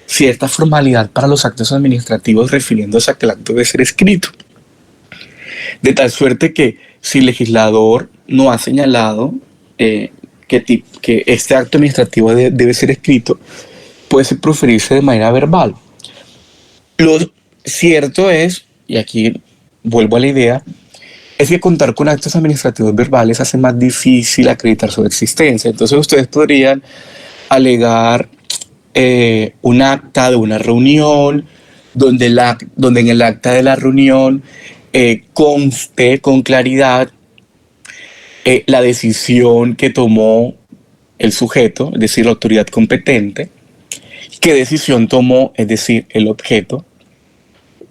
cierta formalidad para los actos administrativos refiriéndose a que el acto debe ser escrito. De tal suerte que si el legislador no ha señalado que este acto administrativo debe ser escrito, puede proferirse de manera verbal. Lo cierto es, y aquí vuelvo a la idea, es que contar con actos administrativos verbales hace más difícil acreditar su existencia. Entonces ustedes podrían alegar un acta de una reunión donde en el acta de la reunión conste con claridad la decisión que tomó el sujeto, es decir, la autoridad competente, qué decisión tomó, es decir, el objeto,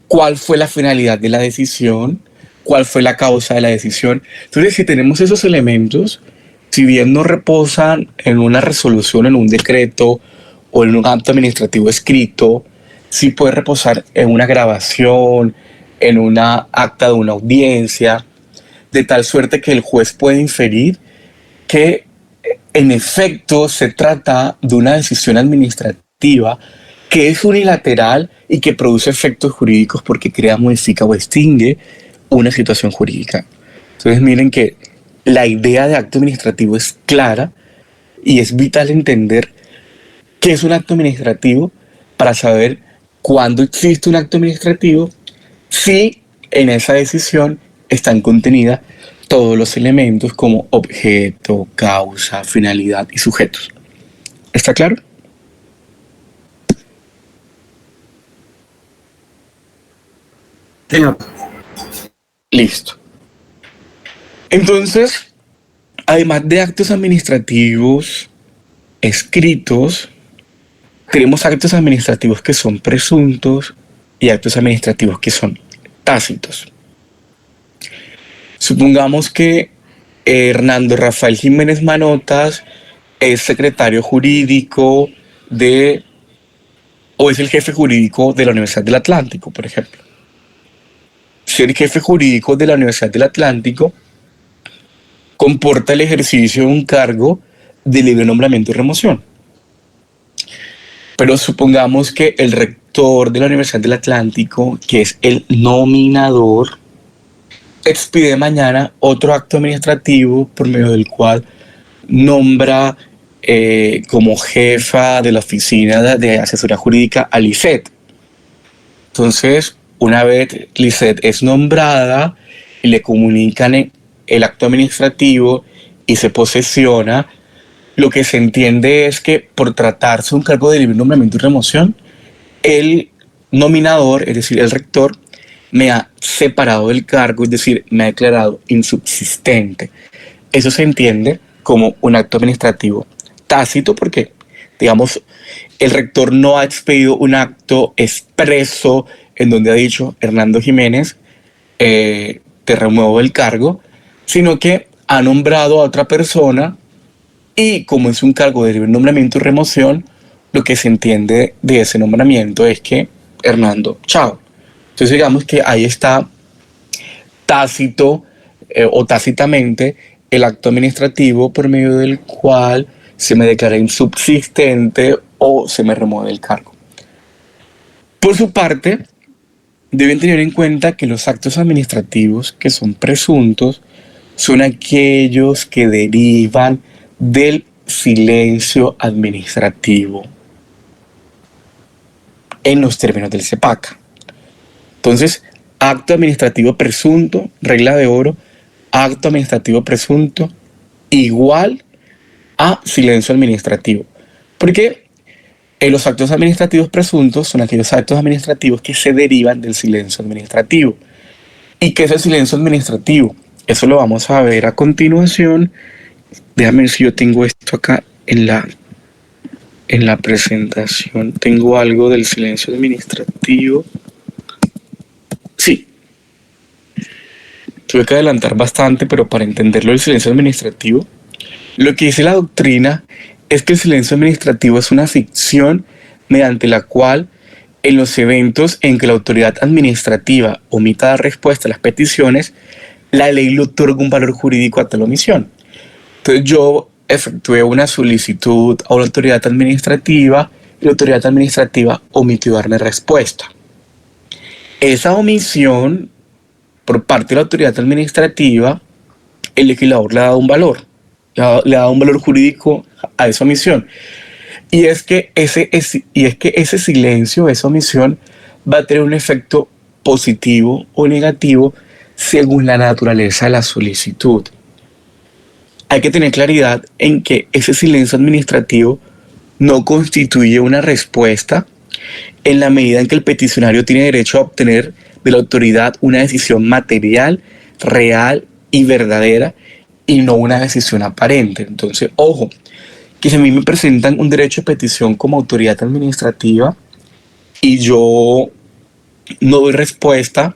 cuál fue la finalidad de la decisión, cuál fue la causa de la decisión. Entonces, si tenemos esos elementos, si bien no reposan en una resolución, en un decreto o en un acto administrativo escrito, sí puede reposar en una grabación, en una acta de una audiencia, de tal suerte que el juez puede inferir que en efecto se trata de una decisión administrativa que es unilateral y que produce efectos jurídicos porque crea, modifica o extingue una situación jurídica. Entonces miren que la idea de acto administrativo es clara y es vital entender qué es un acto administrativo para saber cuándo existe un acto administrativo, si en esa decisión están contenidas todos los elementos como objeto, causa, finalidad y sujetos. ¿Está claro? Señor. Listo. Entonces, además de actos administrativos escritos, tenemos actos administrativos que son presuntos y actos administrativos que son tácitos. Supongamos que Hernando Rafael Jiménez Manotas es secretario jurídico o es el jefe jurídico de la Universidad del Atlántico, por ejemplo. Ser jefe jurídico de la Universidad del Atlántico comporta el ejercicio de un cargo de libre nombramiento y remoción. Pero supongamos que el rector de la Universidad del Atlántico, que es el nominador, expide mañana otro acto administrativo por medio del cual nombra como jefa de la oficina de asesoría jurídica a Lisette. Entonces, una vez Lisette es nombrada y le comunican el acto administrativo y se posesiona, lo que se entiende es que por tratarse de un cargo de libre nombramiento y remoción, el nominador, es decir, el rector, me ha separado del cargo, es decir, me ha declarado insubsistente. Eso se entiende como un acto administrativo tácito porque, digamos, el rector no ha expedido un acto expreso en donde ha dicho, Hernando Jiménez, te remuevo del cargo, sino que ha nombrado a otra persona y como es un cargo de libre nombramiento y remoción, lo que se entiende de ese nombramiento es que Hernando, chao. Entonces digamos que ahí está tácito o tácitamente el acto administrativo por medio del cual se me declara insubsistente o se me remueve del cargo. Por su parte, deben tener en cuenta que los actos administrativos que son presuntos son aquellos que derivan del silencio administrativo en los términos del CEPACA. Entonces, acto administrativo presunto, regla de oro, acto administrativo presunto igual a silencio administrativo. Porque los actos administrativos presuntos son aquellos actos administrativos que se derivan del silencio administrativo. ¿Y qué es el silencio administrativo? Eso lo vamos a ver a continuación. Déjame ver si yo tengo esto acá en la presentación. Tengo algo del silencio administrativo. Sí. Tuve que adelantar bastante, pero para entenderlo el silencio administrativo, lo que dice la doctrina es que el silencio administrativo es una ficción mediante la cual en los eventos en que la autoridad administrativa omita dar respuesta a las peticiones, la ley le otorga un valor jurídico a tal omisión. Entonces yo efectué una solicitud a una autoridad administrativa y la autoridad administrativa omitió darme respuesta. Esa omisión por parte de la autoridad administrativa, el legislador le ha dado un valor, le ha dado un valor jurídico a esa omisión. Y es que ese silencio, esa omisión, va a tener un efecto positivo o negativo según la naturaleza de la solicitud. Hay que tener claridad en que ese silencio administrativo no constituye una respuesta en la medida en que el peticionario tiene derecho a obtener de la autoridad una decisión material, real y verdadera, y no una decisión aparente. Entonces, ojo, que si a mí me presentan un derecho de petición como autoridad administrativa y yo no doy respuesta,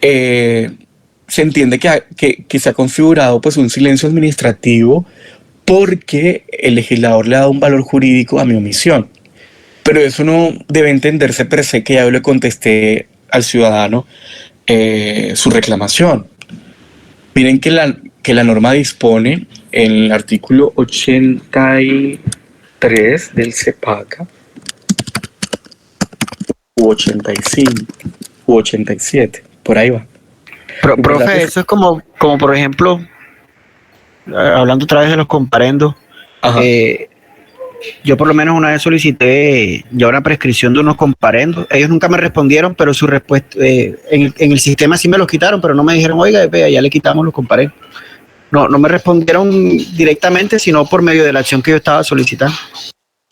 se entiende que se ha configurado pues un silencio administrativo porque el legislador le ha dado un valor jurídico a mi omisión. Pero eso no debe entenderse per se que ya yo le contesté al ciudadano su reclamación. Miren que la norma dispone en el artículo 83 del CEPACA, u 85, u 87, por ahí va. Profe, eso es como por ejemplo, hablando otra vez de los comparendos, yo por lo menos una vez solicité ya una prescripción de unos comparendos. Ellos nunca me respondieron, pero su respuesta en el sistema sí me los quitaron, pero no me dijeron, oiga, ya le quitamos los comparendos. No me respondieron directamente, sino por medio de la acción que yo estaba solicitando.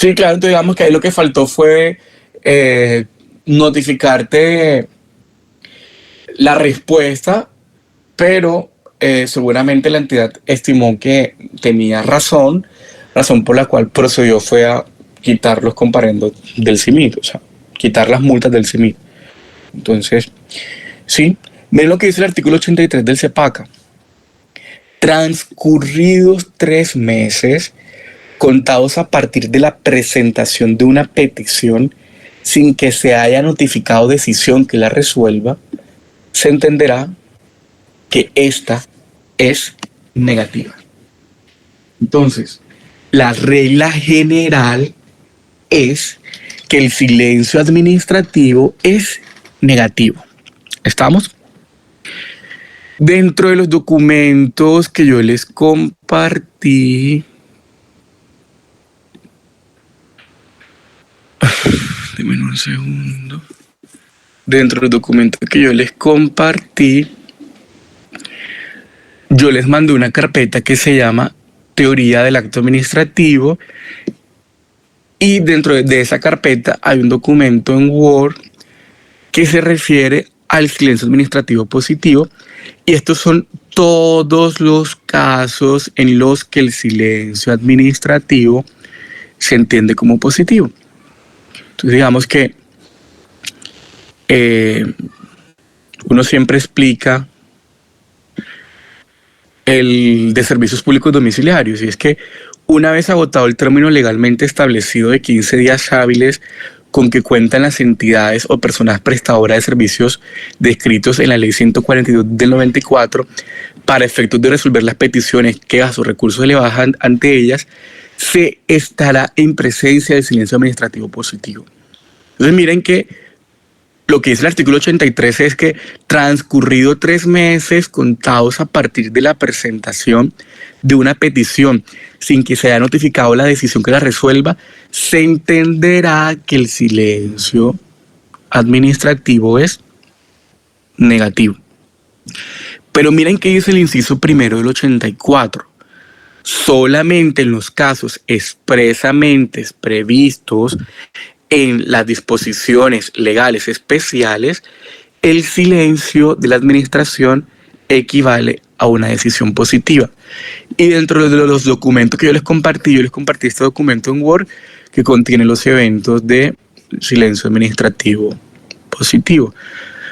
Sí, claro, entonces digamos que ahí lo que faltó fue notificarte la respuesta, pero seguramente la entidad estimó que tenía razón por la cual procedió fue a quitar los comparendos del CIMIT, o sea, quitar las multas del CIMIT. Entonces, sí, miren lo que dice el artículo 83 del CEPACA. Transcurridos 3 meses, contados a partir de la presentación de una petición sin que se haya notificado decisión que la resuelva, se entenderá que esta es negativa. Entonces, la regla general es que el silencio administrativo es negativo. ¿Estamos? Dentro de los documentos que yo les compartí, denme un segundo. Dentro de los documentos que yo les compartí, yo les mandé una carpeta que se llama Teoría del Acto Administrativo, y dentro de esa carpeta hay un documento en Word que se refiere al silencio administrativo positivo, y estos son todos los casos en los que el silencio administrativo se entiende como positivo. Entonces digamos que uno siempre explica el de servicios públicos domiciliarios, y es que una vez agotado el término legalmente establecido de 15 días hábiles con que cuentan las entidades o personas prestadoras de servicios descritos en la Ley 142 del 94 para efectos de resolver las peticiones, quejas o recursos elevados ante ellas, se estará en presencia del silencio administrativo positivo. Entonces miren que lo que dice el artículo 83 es que transcurrido 3 meses contados a partir de la presentación de una petición sin que se haya notificado la decisión que la resuelva, se entenderá que el silencio administrativo es negativo. Pero miren qué dice el inciso primero del 84. Solamente en los casos expresamente previstos en las disposiciones legales especiales, el silencio de la administración equivale a una decisión positiva. Y dentro de los documentos que yo les compartí este documento en Word que contiene los eventos de silencio administrativo positivo.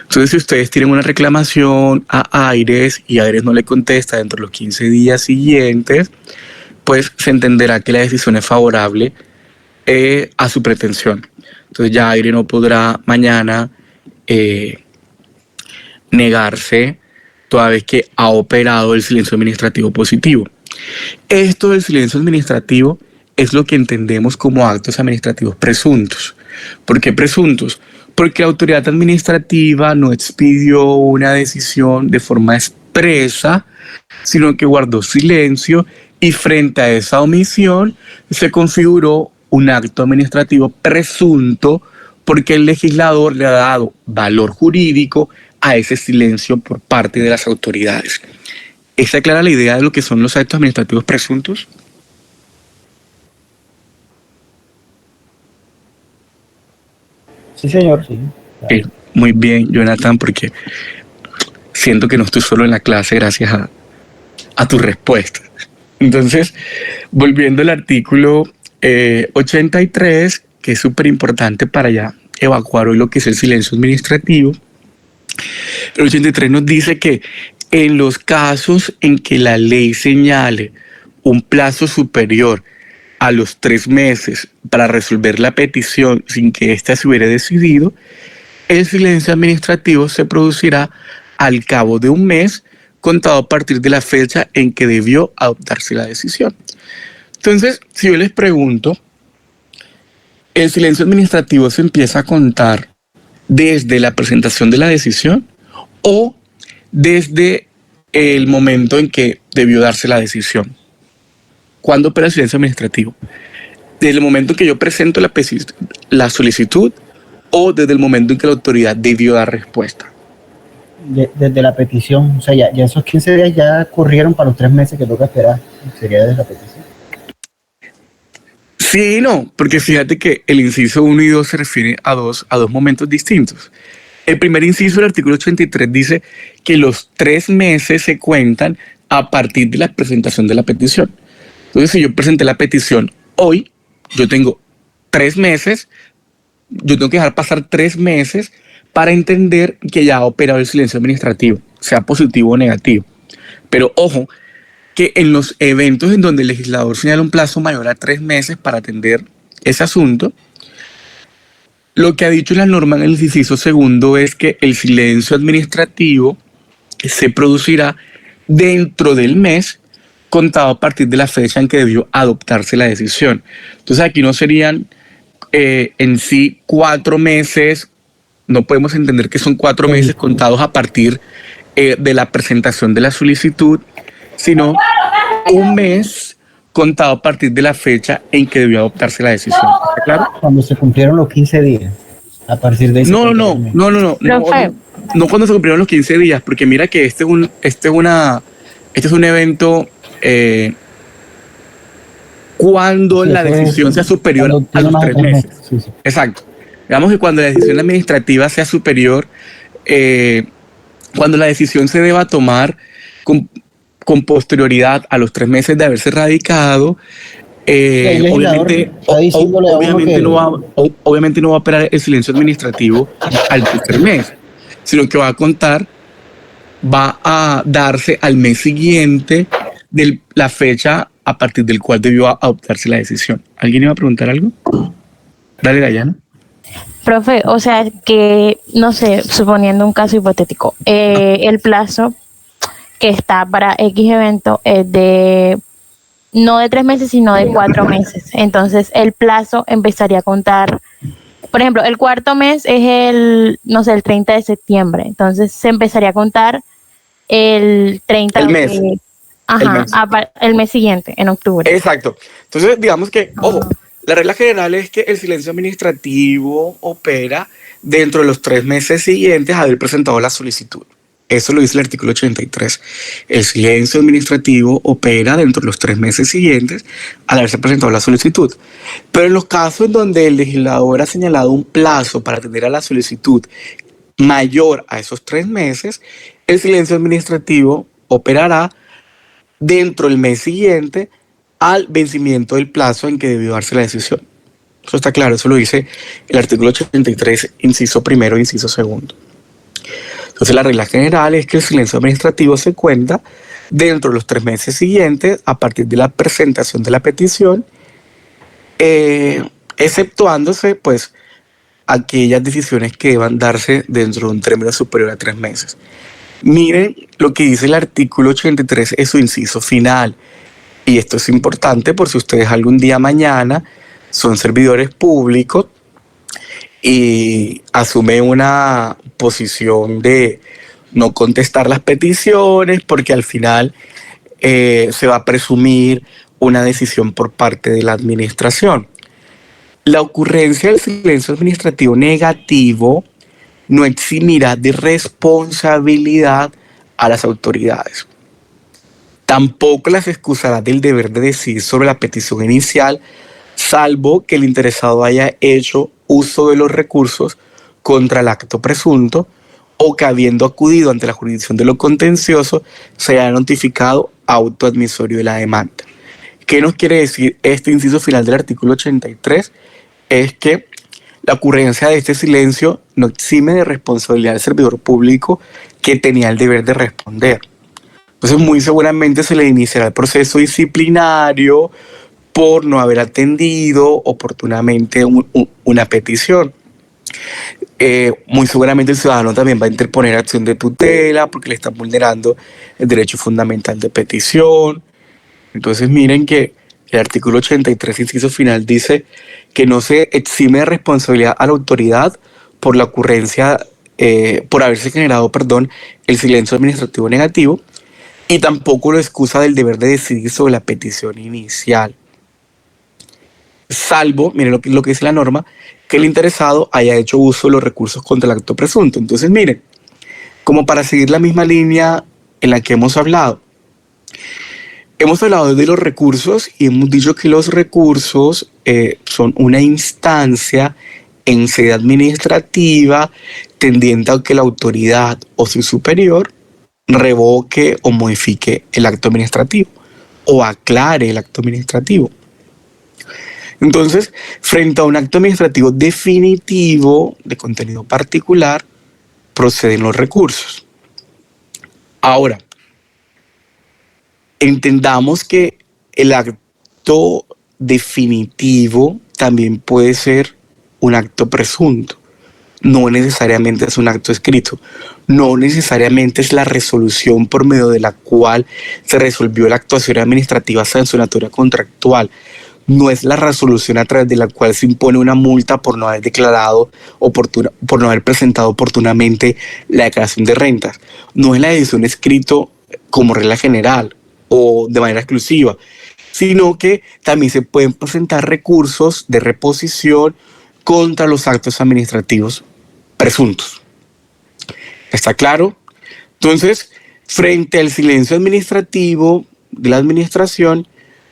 Entonces, si ustedes tienen una reclamación a Aires y Aires no le contesta dentro de los 15 días siguientes, pues se entenderá que la decisión es favorable a su pretensión. Entonces ya Aires no podrá mañana negarse toda vez que ha operado el silencio administrativo positivo. Esto del silencio administrativo es lo que entendemos como actos administrativos presuntos. ¿Por qué presuntos? Porque la autoridad administrativa no expidió una decisión de forma expresa, sino que guardó silencio y frente a esa omisión se configuró un acto administrativo presunto porque el legislador le ha dado valor jurídico a ese silencio por parte de las autoridades. ¿Está clara la idea de lo que son los actos administrativos presuntos? Sí, señor, sí. Claro. Muy bien, Jonathan, porque siento que no estoy solo en la clase gracias a tu respuesta. Entonces, volviendo al artículo 83, que es súper importante para ya evacuar hoy lo que es el silencio administrativo, el 83 nos dice que en los casos en que la ley señale un plazo superior a los 3 meses para resolver la petición sin que ésta se hubiera decidido, el silencio administrativo se producirá al cabo de un mes contado a partir de la fecha en que debió adoptarse la decisión. Entonces, si yo les pregunto, ¿el silencio administrativo se empieza a contar desde la presentación de la decisión o desde el momento en que debió darse la decisión? ¿Cuándo opera el silencio administrativo? ¿Desde el momento en que yo presento la solicitud o desde el momento en que la autoridad debió dar respuesta? Desde la petición, o sea, ya esos 15 días ya corrieron para los 3 meses que toca esperar. Sería desde la petición. Sí y no, porque fíjate que el inciso 1 y 2 se refiere a dos momentos distintos. El primer inciso del artículo 83 dice que los 3 meses se cuentan a partir de la presentación de la petición. Entonces, si yo presenté la petición hoy, yo tengo 3 meses, yo tengo que dejar pasar 3 meses para entender que ya ha operado el silencio administrativo, sea positivo o negativo. Pero ojo, que en los eventos en donde el legislador señala un plazo mayor a 3 meses para atender ese asunto, lo que ha dicho la norma en el inciso segundo es que el silencio administrativo se producirá dentro del mes contado a partir de la fecha en que debió adoptarse la decisión. Entonces aquí no serían en sí 4 meses, no podemos entender que son 4 meses contados a partir de la presentación de la solicitud, sino un mes contado a partir de la fecha en que debió adoptarse la decisión. ¿Está claro? Cuando se cumplieron los 15 días, a partir de ese No cuando se cumplieron los 15 días, porque mira que este es un evento cuando la decisión sea superior a los 3 meses. Sí. Exacto. Digamos que cuando la decisión administrativa sea superior, cuando la decisión se deba tomar con posterioridad a los 3 meses de haberse radicado, obviamente no va a operar el silencio administrativo al tercer mes, sino que va a darse al mes siguiente de la fecha a partir del cual debió adoptarse la decisión. ¿Alguien iba a preguntar algo? Dale, Dayana. Profe, o sea que, no sé, suponiendo un caso hipotético, el plazo que está para X evento es no de 3 meses, sino de 4 meses. Entonces, el plazo empezaría a contar, por ejemplo, el cuarto mes es el 30 de septiembre. Entonces, se empezaría a contar el 30 el mes. El mes siguiente, en octubre. Exacto. Entonces, digamos que, ojo, la regla general es que el silencio administrativo opera dentro de los 3 meses siguientes a haber presentado la solicitud. Eso lo dice el artículo 83. El silencio administrativo opera dentro de los 3 meses siguientes al haberse presentado la solicitud. Pero en los casos en donde el legislador ha señalado un plazo para atender a la solicitud mayor a esos 3 meses, el silencio administrativo operará dentro del mes siguiente al vencimiento del plazo en que debió darse la decisión. Eso está claro, eso lo dice el artículo 83, inciso primero, inciso segundo. Entonces la regla general es que el silencio administrativo se cuenta dentro de los 3 meses siguientes a partir de la presentación de la petición, exceptuándose pues aquellas decisiones que deban darse dentro de un término superior a 3 meses. Miren lo que dice el artículo 83 en su inciso final, y esto es importante por si ustedes algún día mañana son servidores públicos y asumen una posición de no contestar las peticiones porque al final se va a presumir una decisión por parte de la administración. La ocurrencia del silencio administrativo negativo no eximirá de responsabilidad a las autoridades. Tampoco las excusará del deber de decidir sobre la petición inicial, salvo que el interesado haya hecho uso de los recursos contra el acto presunto o que habiendo acudido ante la jurisdicción de lo contencioso se haya notificado auto admisorio de la demanda. ¿Qué nos quiere decir este inciso final del artículo 83? Es que la ocurrencia de este silencio no exime de responsabilidad al servidor público que tenía el deber de responder. Entonces muy seguramente se le iniciará el proceso disciplinario por no haber atendido oportunamente una petición. Muy seguramente el ciudadano también va a interponer acción de tutela porque le están vulnerando el derecho fundamental de petición. Entonces miren que el artículo 83, inciso final, dice que no se exime de responsabilidad a la autoridad por la ocurrencia, por haberse generado, el silencio administrativo negativo, y tampoco lo excusa del deber de decidir sobre la petición inicial. Salvo, miren lo que dice la norma, que el interesado haya hecho uso de los recursos contra el acto presunto. Entonces miren, como para seguir la misma línea en la que hemos hablado de los recursos y hemos dicho que los recursos son una instancia en sede administrativa tendiente a que la autoridad o su superior revoque o modifique el acto administrativo o aclare el acto administrativo. Entonces, frente a un acto administrativo definitivo de contenido particular, proceden los recursos. Ahora, entendamos que el acto definitivo también puede ser un acto presunto. No necesariamente es un acto escrito. No necesariamente es la resolución por medio de la cual se resolvió la actuación administrativa sancionatoria contractual. No es la resolución a través de la cual se impone una multa por no haber declarado por no haber presentado oportunamente la declaración de rentas. No es la decisión escrito como regla general o de manera exclusiva, sino que también se pueden presentar recursos de reposición contra los actos administrativos presuntos. ¿Está claro? Entonces, frente al silencio administrativo de la administración,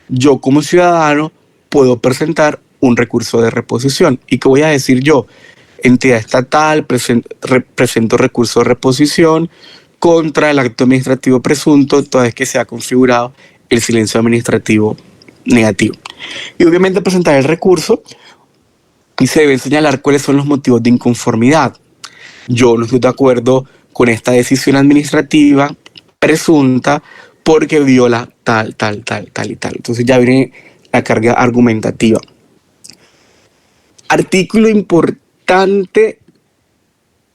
yo como ciudadano puedo presentar un recurso de reposición. ¿Y qué voy a decir yo? Entidad estatal, presento recurso de reposición contra el acto administrativo presunto, toda vez que se ha configurado el silencio administrativo negativo. Y obviamente presentar el recurso y se deben señalar cuáles son los motivos de inconformidad. Yo no estoy de acuerdo con esta decisión administrativa presunta porque viola tal y tal. Entonces ya viene la carga argumentativa. Artículo importante,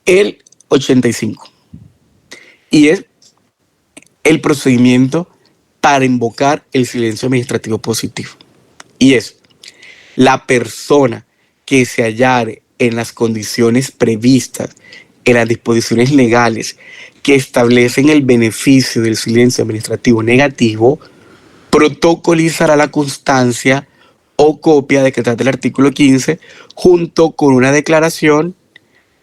el 85. Y es el procedimiento para invocar el silencio administrativo positivo. Y es la persona que se hallare en las condiciones previstas en las disposiciones legales que establecen el beneficio del silencio administrativo negativo, protocolizará la constancia o copia de que trata el artículo 15 junto con una declaración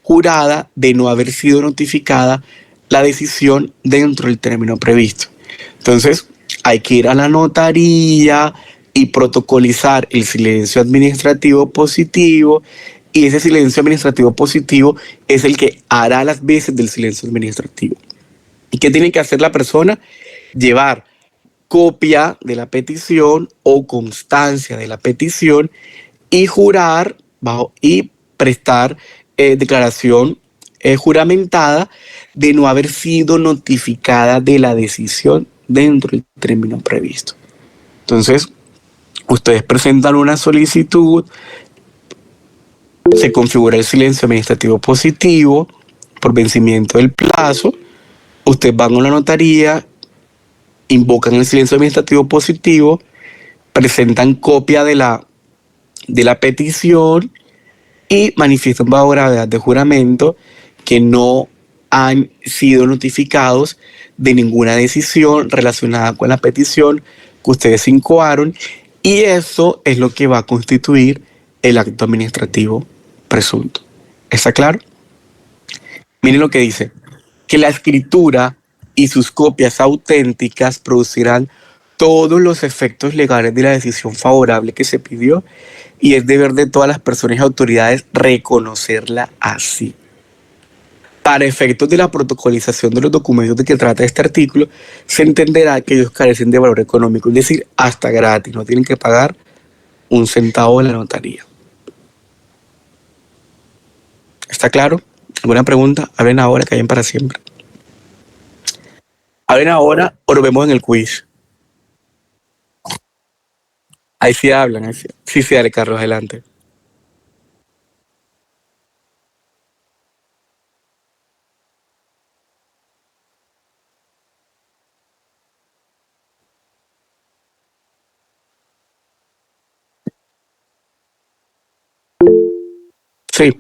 jurada de no haber sido notificada la decisión dentro del término previsto. Entonces, hay que ir a la notaría y protocolizar el silencio administrativo positivo, y ese silencio administrativo positivo es el que hará las veces del silencio administrativo. ¿Y qué tiene que hacer la persona? Llevar copia de la petición o constancia de la petición y jurar y prestar declaración juramentada de no haber sido notificada de la decisión dentro del término previsto. Entonces, ustedes presentan una solicitud, se configura el silencio administrativo positivo por vencimiento del plazo, ustedes van a la notaría, invocan el silencio administrativo positivo, presentan copia de la petición y manifiestan bajo gravedad de juramento que no han sido notificados de ninguna decisión relacionada con la petición que ustedes incoaron, y eso es lo que va a constituir el acto administrativo presunto. ¿Está claro? Miren lo que dice, que la escritura y sus copias auténticas producirán todos los efectos legales de la decisión favorable que se pidió, y es deber de todas las personas y autoridades reconocerla así. Para efectos de la protocolización de los documentos de que trata este artículo, se entenderá que ellos carecen de valor económico, es decir, hasta gratis, no tienen que pagar un centavo de la notaría. ¿Está claro? ¿Alguna pregunta? Hablen ahora, callen para siempre. Hablen ahora o nos vemos en el quiz. Ahí sí hablan, ahí sí. Sí, sí, dale, Carlos, adelante. Sí.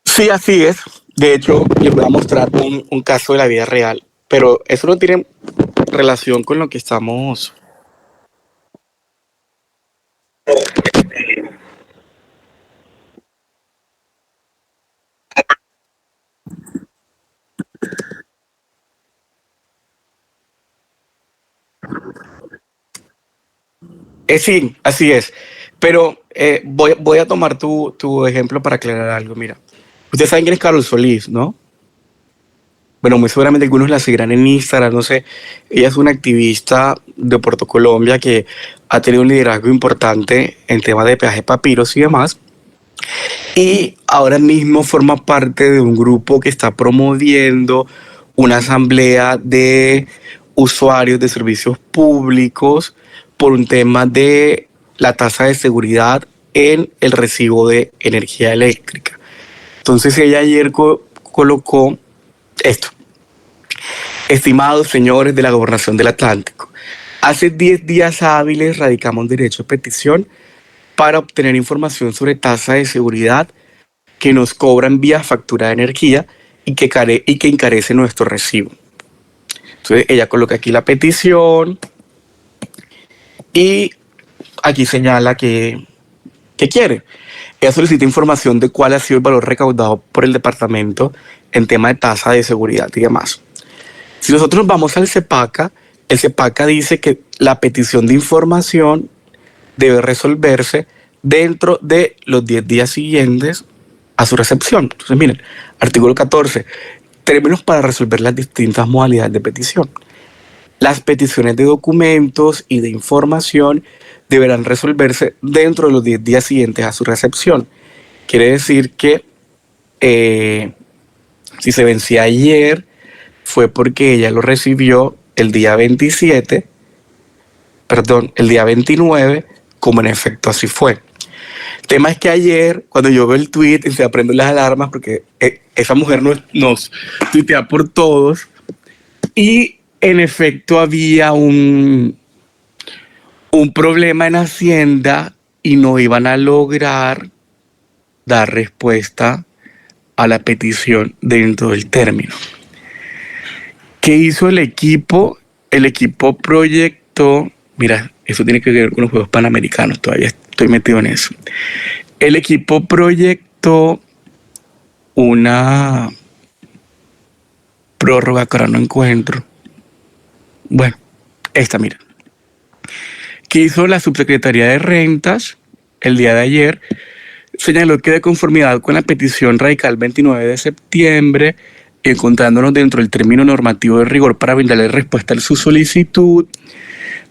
Sí, así es. De hecho, les voy a mostrar un caso de la vida real, pero eso no tiene relación con lo que estamos. Sí, así es. Pero voy a tomar tu ejemplo para aclarar algo. Mira, ustedes saben quién es Carol Solís, ¿no? Bueno, muy seguramente algunos la seguirán en Instagram, no sé. Ella es una activista de Puerto Colombia que ha tenido un liderazgo importante en temas de peaje papiros y demás. Y ahora mismo forma parte de un grupo que está promoviendo una asamblea de usuarios de servicios públicos por un tema de la tasa de seguridad en el recibo de energía eléctrica. Entonces ella ayer colocó esto. Estimados señores de la Gobernación del Atlántico, hace 10 días hábiles radicamos derecho de petición para obtener información sobre tasa de seguridad que nos cobran vía factura de energía y que encarece nuestro recibo. Entonces ella coloca aquí la petición y aquí señala que quiere. Ella solicita información de cuál ha sido el valor recaudado por el departamento en tema de tasa de seguridad y demás. Si nosotros nos vamos al CEPACA, el CEPACA dice que la petición de información debe resolverse dentro de los 10 días siguientes a su recepción. Entonces, miren, artículo 14, términos para resolver las distintas modalidades de petición. Las peticiones de documentos y de información deberán resolverse dentro de los 10 días siguientes a su recepción. Quiere decir que si se vencía ayer, fue porque ella lo recibió el día 27, el día 29, como en efecto así fue. El tema es que ayer, cuando yo veo el tweet, se aprenden las alarmas porque esa mujer nos tuitea por todos, y en efecto había un problema en Hacienda y no iban a lograr dar respuesta a la petición dentro del término. ¿Qué hizo el equipo? El equipo proyectó, mira, eso tiene que ver con los Juegos Panamericanos, todavía estoy metido en eso. El equipo proyectó una prórroga que ahora no encuentro. Bueno, esta, mira. ¿Qué hizo la Subsecretaría de Rentas el día de ayer? Señaló que de conformidad con la petición radical 29 de septiembre, encontrándonos dentro del término normativo de rigor para brindarle respuesta a su solicitud,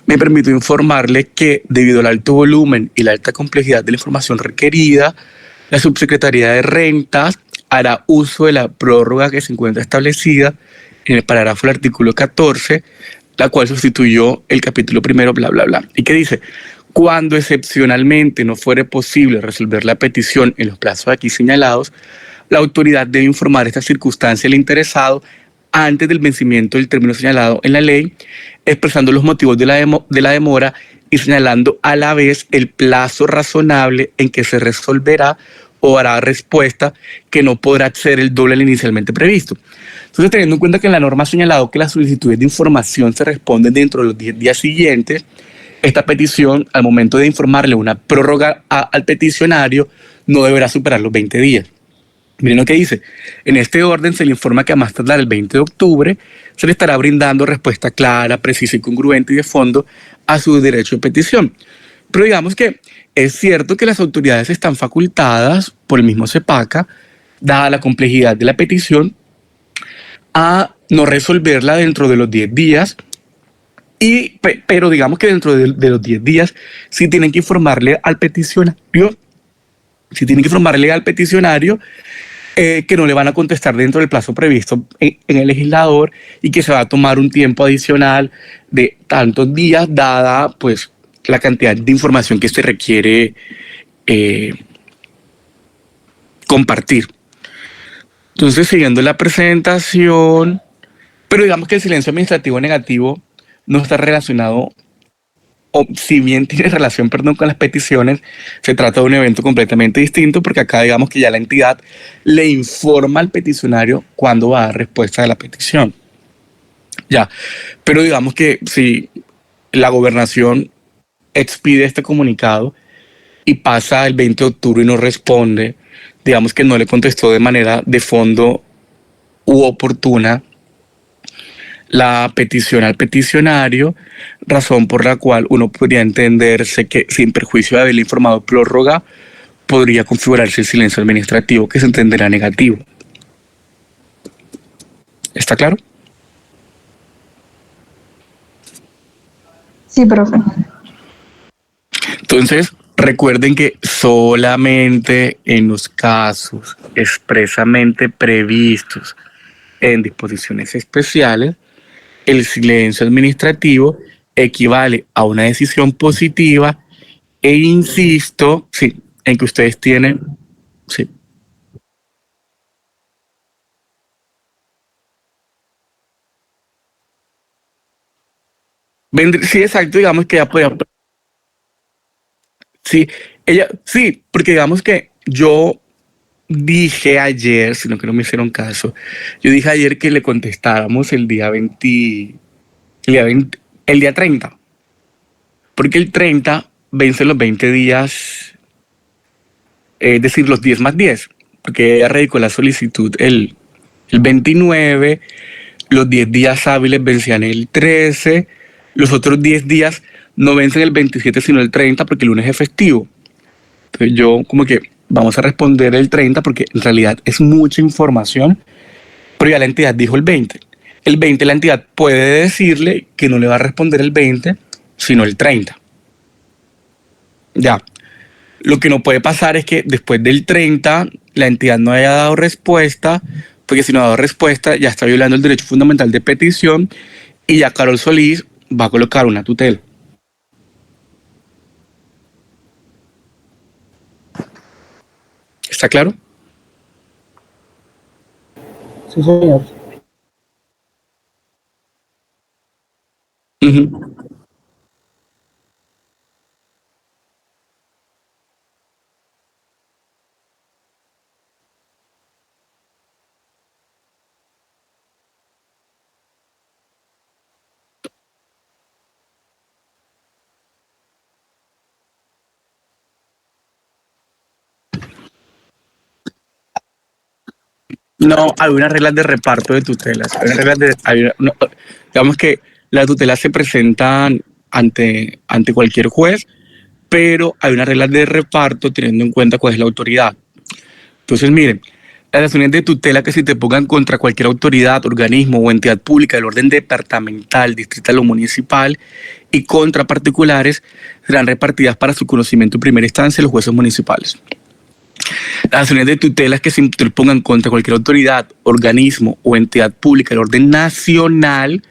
me permito informarle que debido al alto volumen y la alta complejidad de la información requerida, la Subsecretaría de Rentas hará uso de la prórroga que se encuentra establecida en el parágrafo del artículo 14, la cual sustituyó el capítulo primero, bla, bla, bla. ¿Y qué dice? Cuando excepcionalmente no fuere posible resolver la petición en los plazos aquí señalados, la autoridad debe informar esta circunstancia al interesado antes del vencimiento del término señalado en la ley, expresando los motivos de la demora y señalando a la vez el plazo razonable en que se resolverá o hará respuesta, que no podrá ser el doble al inicialmente previsto. Entonces, teniendo en cuenta que en la norma ha señalado que las solicitudes de información se responden dentro de los 10 días siguientes, esta petición, al momento de informarle una prórroga al peticionario, no deberá superar los 20 días. Miren lo que dice. En este orden se le informa que a más tardar el 20 de octubre se le estará brindando respuesta clara, precisa y congruente y de fondo a su derecho de petición. Pero digamos que es cierto que las autoridades están facultadas por el mismo CEPACA, dada la complejidad de la petición, a no resolverla dentro de los 10 días, pero digamos que dentro de los 10 días sí tienen que informarle al peticionario, que no le van a contestar dentro del plazo previsto en el legislador y que se va a tomar un tiempo adicional de tantos días, dada pues la cantidad de información que se requiere compartir. Entonces, siguiendo la presentación, pero digamos que el silencio administrativo negativo no está relacionado, o si bien tiene relación, perdón, con las peticiones, se trata de un evento completamente distinto, porque acá digamos que ya la entidad le informa al peticionario cuándo va a dar respuesta de la petición. Ya, pero digamos que si la gobernación expide este comunicado y pasa el 20 de octubre y no responde, digamos que no le contestó de manera de fondo u oportuna la petición al peticionario, razón por la cual uno podría entenderse que sin perjuicio de haberle informado prórroga, podría configurarse el silencio administrativo, que se entenderá negativo. ¿Está claro? Sí, profe. Entonces, recuerden que solamente en los casos expresamente previstos en disposiciones especiales, el silencio administrativo equivale a una decisión positiva e insisto, sí, en que ustedes tienen, sí. Sí, exacto, digamos que ya podía, sí, ella, sí, porque digamos que yo dije ayer, sino que no me hicieron caso, yo dije ayer que le contestáramos el día 20, el día 30, porque el 30 vence los 20 días, es decir, los 10 más 10, porque ella radicó la solicitud el 29, los 10 días hábiles vencían el 13, los otros 10 días no vencen el 27 sino el 30 porque el lunes es festivo. Entonces yo como que vamos a responder el 30 porque en realidad es mucha información, pero ya la entidad dijo el 20. El 20 la entidad puede decirle que no le va a responder el 20 sino el 30. Ya. Lo que no puede pasar es que después del 30 la entidad no haya dado respuesta, porque si no ha dado respuesta ya está violando el derecho fundamental de petición y ya Carol Solís va a colocar una tutela. ¿Está claro? Sí, señor. Uh-huh. No, hay unas reglas de reparto de tutelas. Hay unas reglas digamos que las tutelas se presentan ante cualquier juez, pero hay unas reglas de reparto teniendo en cuenta cuál es la autoridad. Entonces, miren, las acciones de tutela que se te pongan contra cualquier autoridad, organismo o entidad pública del orden departamental, distrital o municipal y contra particulares serán repartidas para su conocimiento en primera instancia los jueces municipales. Las acciones de tutela que se interpongan contra cualquier autoridad, organismo o entidad pública del orden nacional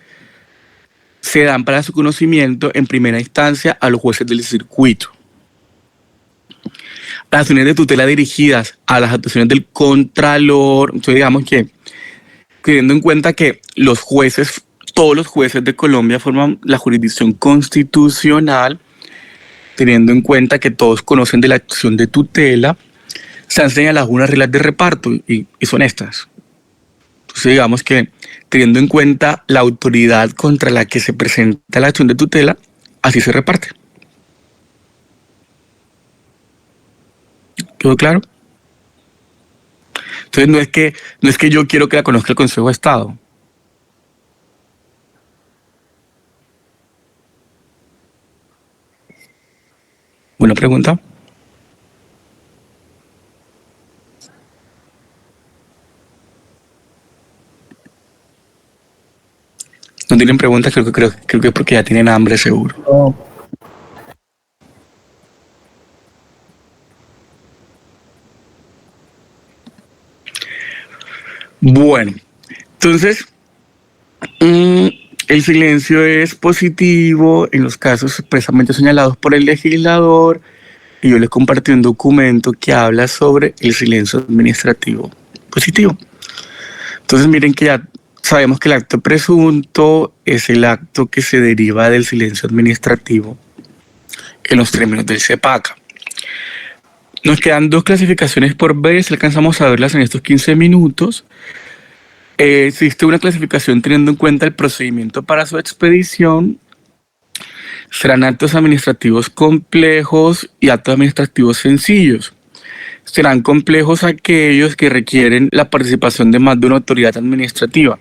se dan para su conocimiento en primera instancia a los jueces del circuito. Las acciones de tutela dirigidas a las actuaciones del contralor, entonces digamos que teniendo en cuenta que los jueces, todos los jueces de Colombia forman la jurisdicción constitucional, teniendo en cuenta que todos conocen de la acción de tutela, se han señalado unas reglas de reparto y son estas. Entonces digamos que teniendo en cuenta la autoridad contra la que se presenta la acción de tutela, así se reparte. ¿Quedó claro? Entonces no es que yo quiero que la conozca el Consejo de Estado. Buena pregunta. No tienen preguntas, creo que porque ya tienen hambre seguro. No. Bueno, entonces el silencio es positivo en los casos expresamente señalados por el legislador y yo les compartí un documento que habla sobre el silencio administrativo positivo. Entonces miren que ya sabemos que el acto presunto es el acto que se deriva del silencio administrativo en los términos del CEPACA. Nos quedan dos clasificaciones por ver, si alcanzamos a verlas en estos 15 minutos. Existe una clasificación teniendo en cuenta el procedimiento para su expedición. Serán actos administrativos complejos y actos administrativos sencillos. Serán complejos aquellos que requieren la participación de más de una autoridad administrativa.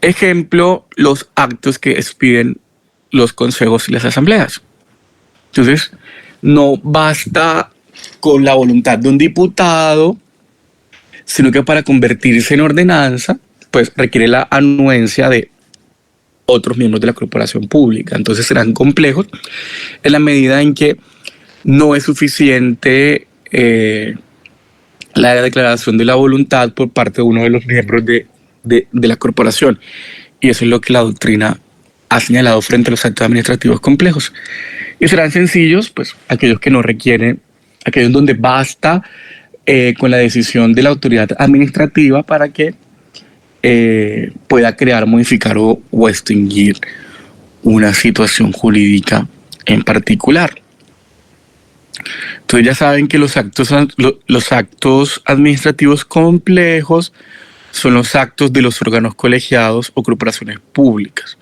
Ejemplo, los actos que expiden los consejos y las asambleas. Entonces, no basta con la voluntad de un diputado, sino que para convertirse en ordenanza, pues requiere la anuencia de otros miembros de la corporación pública. Entonces serán complejos en la medida en que no es suficiente la declaración de la voluntad por parte de uno de los miembros de la corporación. Y eso es lo que la doctrina ha señalado frente a los actos administrativos complejos. Y serán sencillos, pues aquellos que no requieren, aquellos donde basta con la decisión de la autoridad administrativa para que pueda crear, modificar o extinguir una situación jurídica en particular. Entonces ya saben que los actos administrativos complejos son los actos de los órganos colegiados o corporaciones públicas.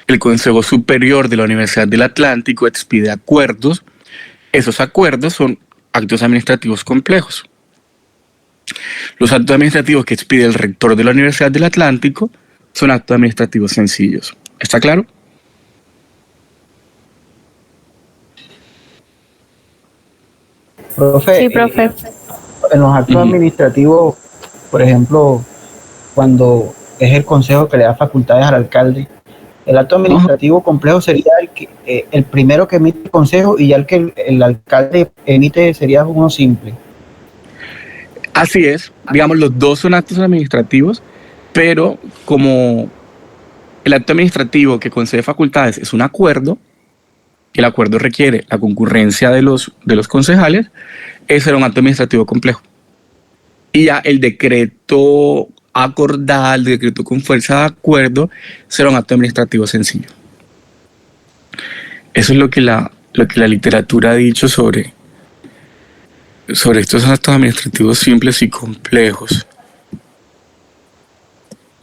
El Consejo Superior de la Universidad del Atlántico expide acuerdos. Esos acuerdos son actos administrativos complejos. Los actos administrativos que expide el rector de la Universidad del Atlántico son actos administrativos sencillos. ¿Está claro? Profe, Sí, profe. en los actos administrativos, por ejemplo, cuando es el consejo que le da facultades al alcalde, el acto administrativo complejo sería el primero que emite el consejo y ya el que el alcalde emite sería uno simple. Así es, digamos, los dos son actos administrativos, pero como el acto administrativo que concede facultades es un acuerdo, y el acuerdo requiere la concurrencia de los concejales, ese era un acto administrativo complejo. Y ya el decreto acordado, el decreto con fuerza de acuerdo, será un acto administrativo sencillo. Eso es lo que la literatura ha dicho sobre estos actos administrativos simples y complejos.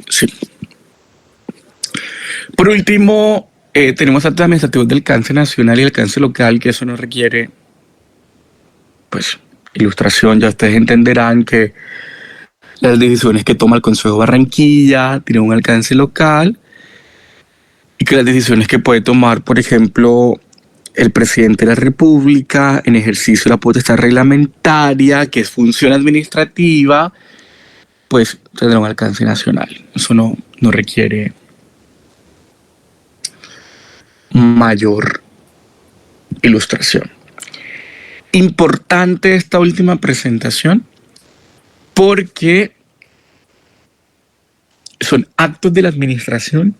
Sí. Por último, tenemos actos administrativos de alcance nacional y alcance local, que eso no requiere, pues, ilustración. Ya ustedes entenderán que Las decisiones que toma el Consejo de Barranquilla tienen un alcance local y que las decisiones que puede tomar, por ejemplo, el presidente de la República en ejercicio de la potestad reglamentaria, que es función administrativa, pues tendrá un alcance nacional. Eso no requiere mayor ilustración. Importante esta última presentación porque son actos de la administración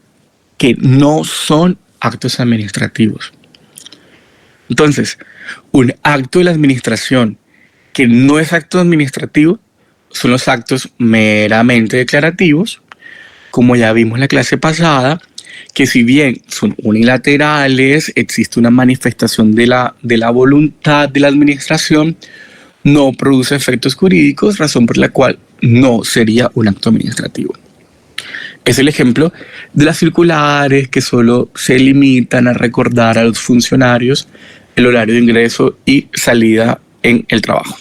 que no son actos administrativos. Entonces, un acto de la administración que no es acto administrativo son los actos meramente declarativos, como ya vimos en la clase pasada, que si bien son unilaterales, existe una manifestación de la voluntad de la administración, no produce efectos jurídicos, razón por la cual no sería un acto administrativo. Es el ejemplo de las circulares que solo se limitan a recordar a los funcionarios el horario de ingreso y salida en el trabajo.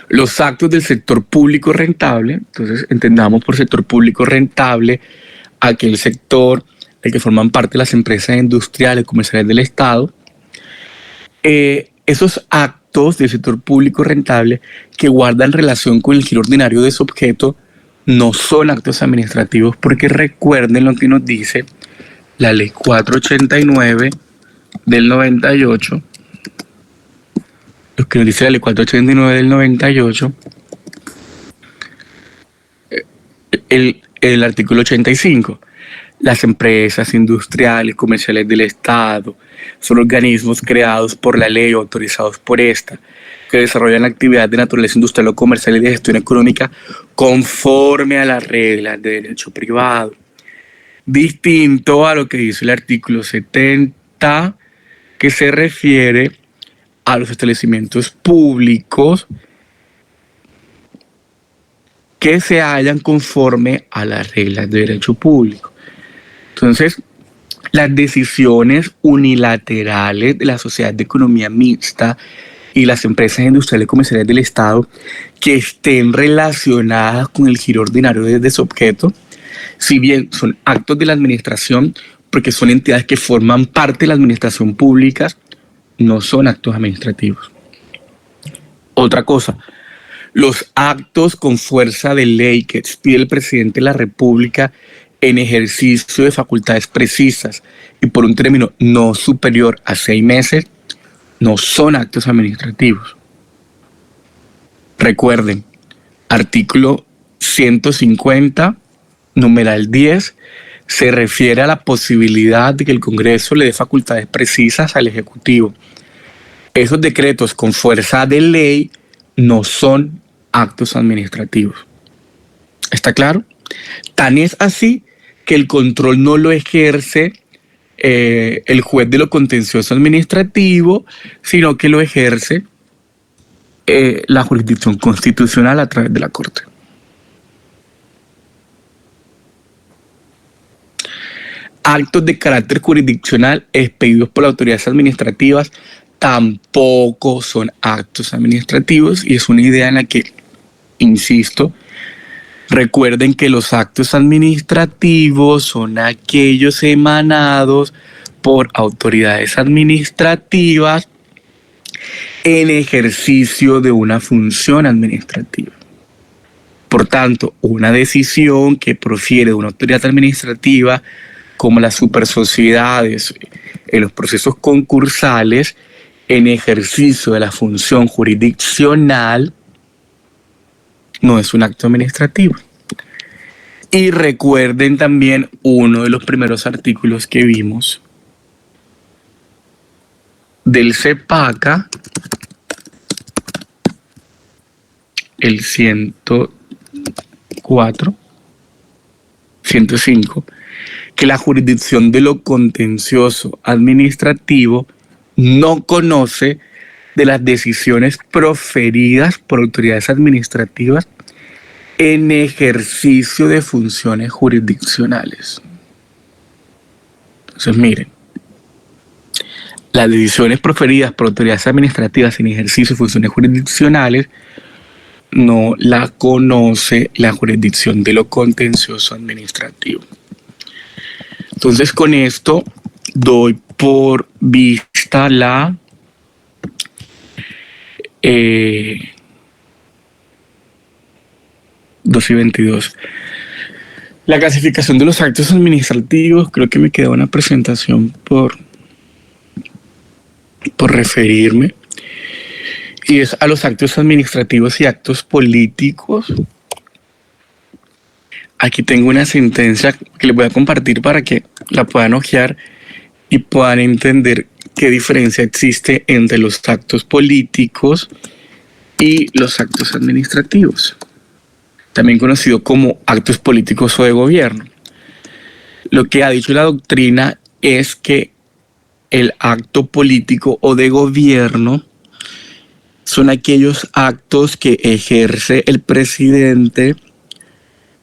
Los actos del sector público rentable, entonces entendamos por sector público rentable aquel sector del que forman parte las empresas industriales y comerciales del Estado, esos actos del sector público rentable que guardan relación con el giro ordinario de su objeto no son actos administrativos, porque recuerden lo que nos dice la ley 489 del 98, lo que nos dice la ley 489 del 98, el artículo 85. Las empresas industriales, comerciales del Estado son organismos creados por la ley o autorizados por esta, que desarrollan actividades de naturaleza industrial o comercial y de gestión económica conforme a las reglas de derecho privado. Distinto a lo que dice el artículo 70, que se refiere a los establecimientos públicos que se hallan conforme a las reglas de derecho público. Entonces, las decisiones unilaterales de la sociedad de economía mixta y las empresas industriales y comerciales del Estado que estén relacionadas con el giro ordinario de su objeto, si bien son actos de la administración, porque son entidades que forman parte de la administración pública, no son actos administrativos. Otra cosa, los actos con fuerza de ley que expide el presidente de la República en ejercicio de facultades precisas y por un término no superior a 6 meses, no son actos administrativos. Recuerden, artículo 150, numeral 10, se refiere a la posibilidad de que el Congreso le dé facultades precisas al Ejecutivo. Esos decretos con fuerza de ley no son actos administrativos. ¿Está claro? Tan es así que el control no lo ejerce el juez de lo contencioso administrativo, sino que lo ejerce la jurisdicción constitucional a través de la Corte. Actos de carácter jurisdiccional expedidos por las autoridades administrativas tampoco son actos administrativos, y es una idea en la que, insisto, recuerden que los actos administrativos son aquellos emanados por autoridades administrativas en ejercicio de una función administrativa. Por tanto, una decisión que profiere de una autoridad administrativa, como las supersociedades en los procesos concursales, en ejercicio de la función jurisdiccional, no es un acto administrativo. Y recuerden también uno de los primeros artículos que vimos del CEPACA, el 104, 105, que la jurisdicción de lo contencioso administrativo no conoce de las decisiones proferidas por autoridades administrativas en ejercicio de funciones jurisdiccionales. Entonces, miren, las decisiones proferidas por autoridades administrativas en ejercicio de funciones jurisdiccionales no la conoce la jurisdicción de lo contencioso administrativo. Entonces, con esto doy por vista la 2 y 22. La clasificación de los actos administrativos, creo que me queda una presentación por referirme, y es a los actos administrativos y actos políticos. Aquí tengo una sentencia que les voy a compartir para que la puedan hojear y puedan entender qué diferencia existe entre los actos políticos y los actos administrativos, también conocido como actos políticos o de gobierno. Lo que ha dicho la doctrina es que el acto político o de gobierno son aquellos actos que ejerce el presidente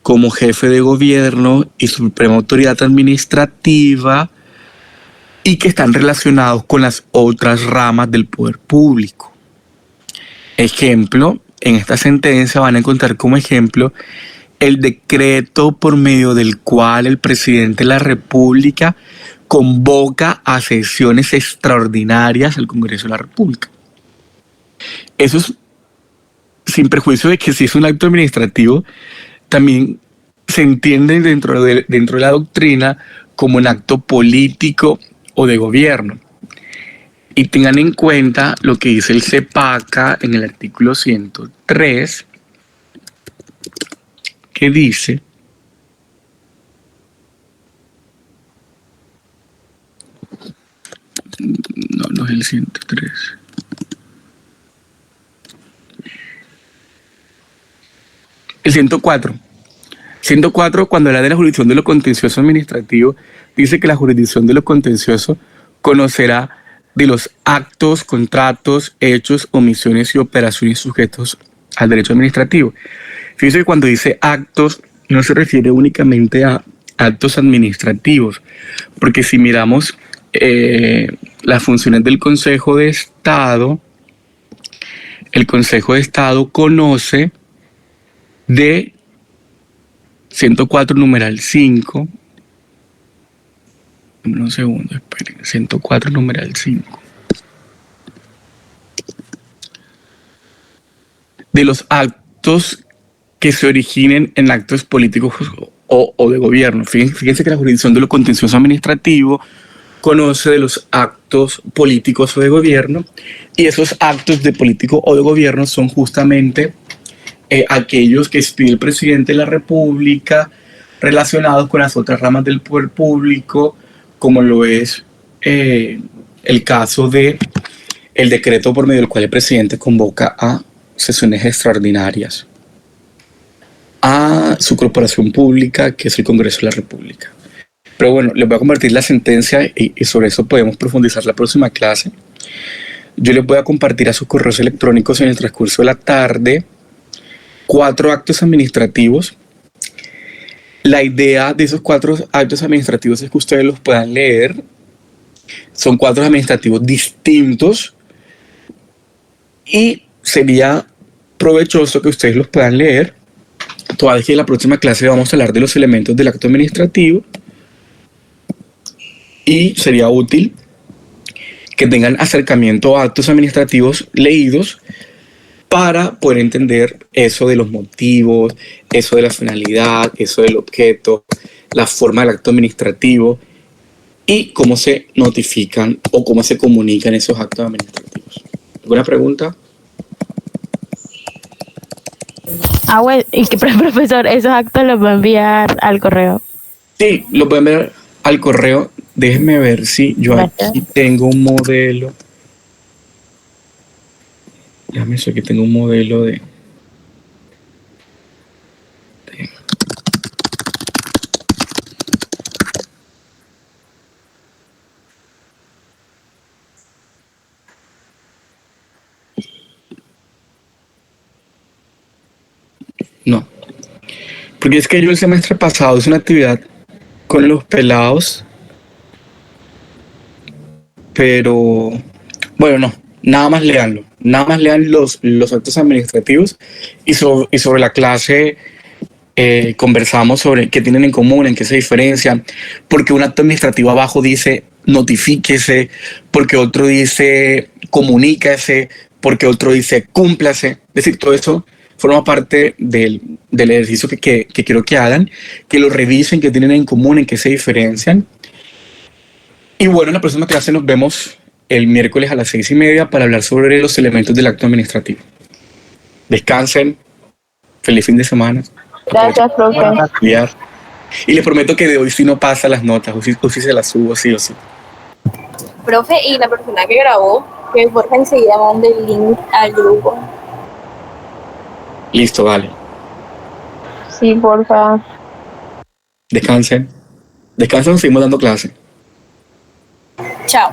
como jefe de gobierno y suprema autoridad administrativa y que están relacionados con las otras ramas del poder público. Ejemplo, en esta sentencia van a encontrar como ejemplo el decreto por medio del cual el presidente de la República convoca a sesiones extraordinarias al Congreso de la República. Eso es sin perjuicio de que si es un acto administrativo, también se entiende dentro de la doctrina como un acto político o de gobierno. Y tengan en cuenta lo que dice el CEPACA en el artículo 103, que dice: no es el 103. El 104. 104, cuando habla de la jurisdicción de lo contencioso administrativo, dice que la jurisdicción de lo contencioso conocerá de los actos, contratos, hechos, omisiones y operaciones sujetos al derecho administrativo. Fíjense que cuando dice actos, no se refiere únicamente a actos administrativos, porque si miramos las funciones del Consejo de Estado, el Consejo de Estado conoce de 104 numeral 5. Un segundo, esperen. 104 numeral 5. De los actos que se originen en actos políticos o de gobierno. Fíjense que la jurisdicción de lo contencioso administrativo conoce de los actos políticos o de gobierno, y esos actos de político o de gobierno son justamente aquellos que expide el presidente de la República relacionados con las otras ramas del poder público, como lo es el caso de el decreto por medio del cual el presidente convoca a sesiones extraordinarias a su corporación pública, que es el Congreso de la República. Pero bueno, les voy a compartir la sentencia y sobre eso podemos profundizar la próxima clase. Yo les voy a compartir a sus correos electrónicos en el transcurso de la tarde 4 actos administrativos. La idea de esos 4 actos administrativos es que ustedes los puedan leer. Son 4 administrativos distintos y sería provechoso que ustedes los puedan leer. Toda vez que en la próxima clase vamos a hablar de los elementos del acto administrativo, y sería útil que tengan acercamiento a actos administrativos leídos para poder entender eso de los motivos, eso de la finalidad, eso del objeto, la forma del acto administrativo y cómo se notifican o cómo se comunican esos actos administrativos. ¿Alguna pregunta? Bueno, y que profesor, esos actos los va a enviar al correo. Sí, los pueden enviar al correo. Déjenme ver si yo aquí tengo un modelo. Déjame ver si aquí tengo un modelo de... No, porque es que yo el semestre pasado hice una actividad con los pelados, pero bueno, no, nada más leanlo, nada más lean los actos administrativos y sobre la clase conversamos sobre qué tienen en común, en qué se diferencian, porque un acto administrativo abajo dice notifíquese, porque otro dice comuníquese, porque otro dice cúmplase. Es decir, todo eso forma parte del ejercicio que quiero que hagan, que lo revisen, qué tienen en común, en qué se diferencian. Y bueno, en la próxima clase nos vemos el miércoles a las 6:30 para hablar sobre los elementos del acto administrativo. Descansen, feliz fin de semana. Gracias, profe. Y les prometo que de hoy sí no pasa las notas, o sí se las subo, sí o sí. Profe, y la persona que grabó, que Borja enseguida mande el link al grupo. Listo, vale. Sí, porfa. Descansen. Descansen, seguimos dando clase. Chao.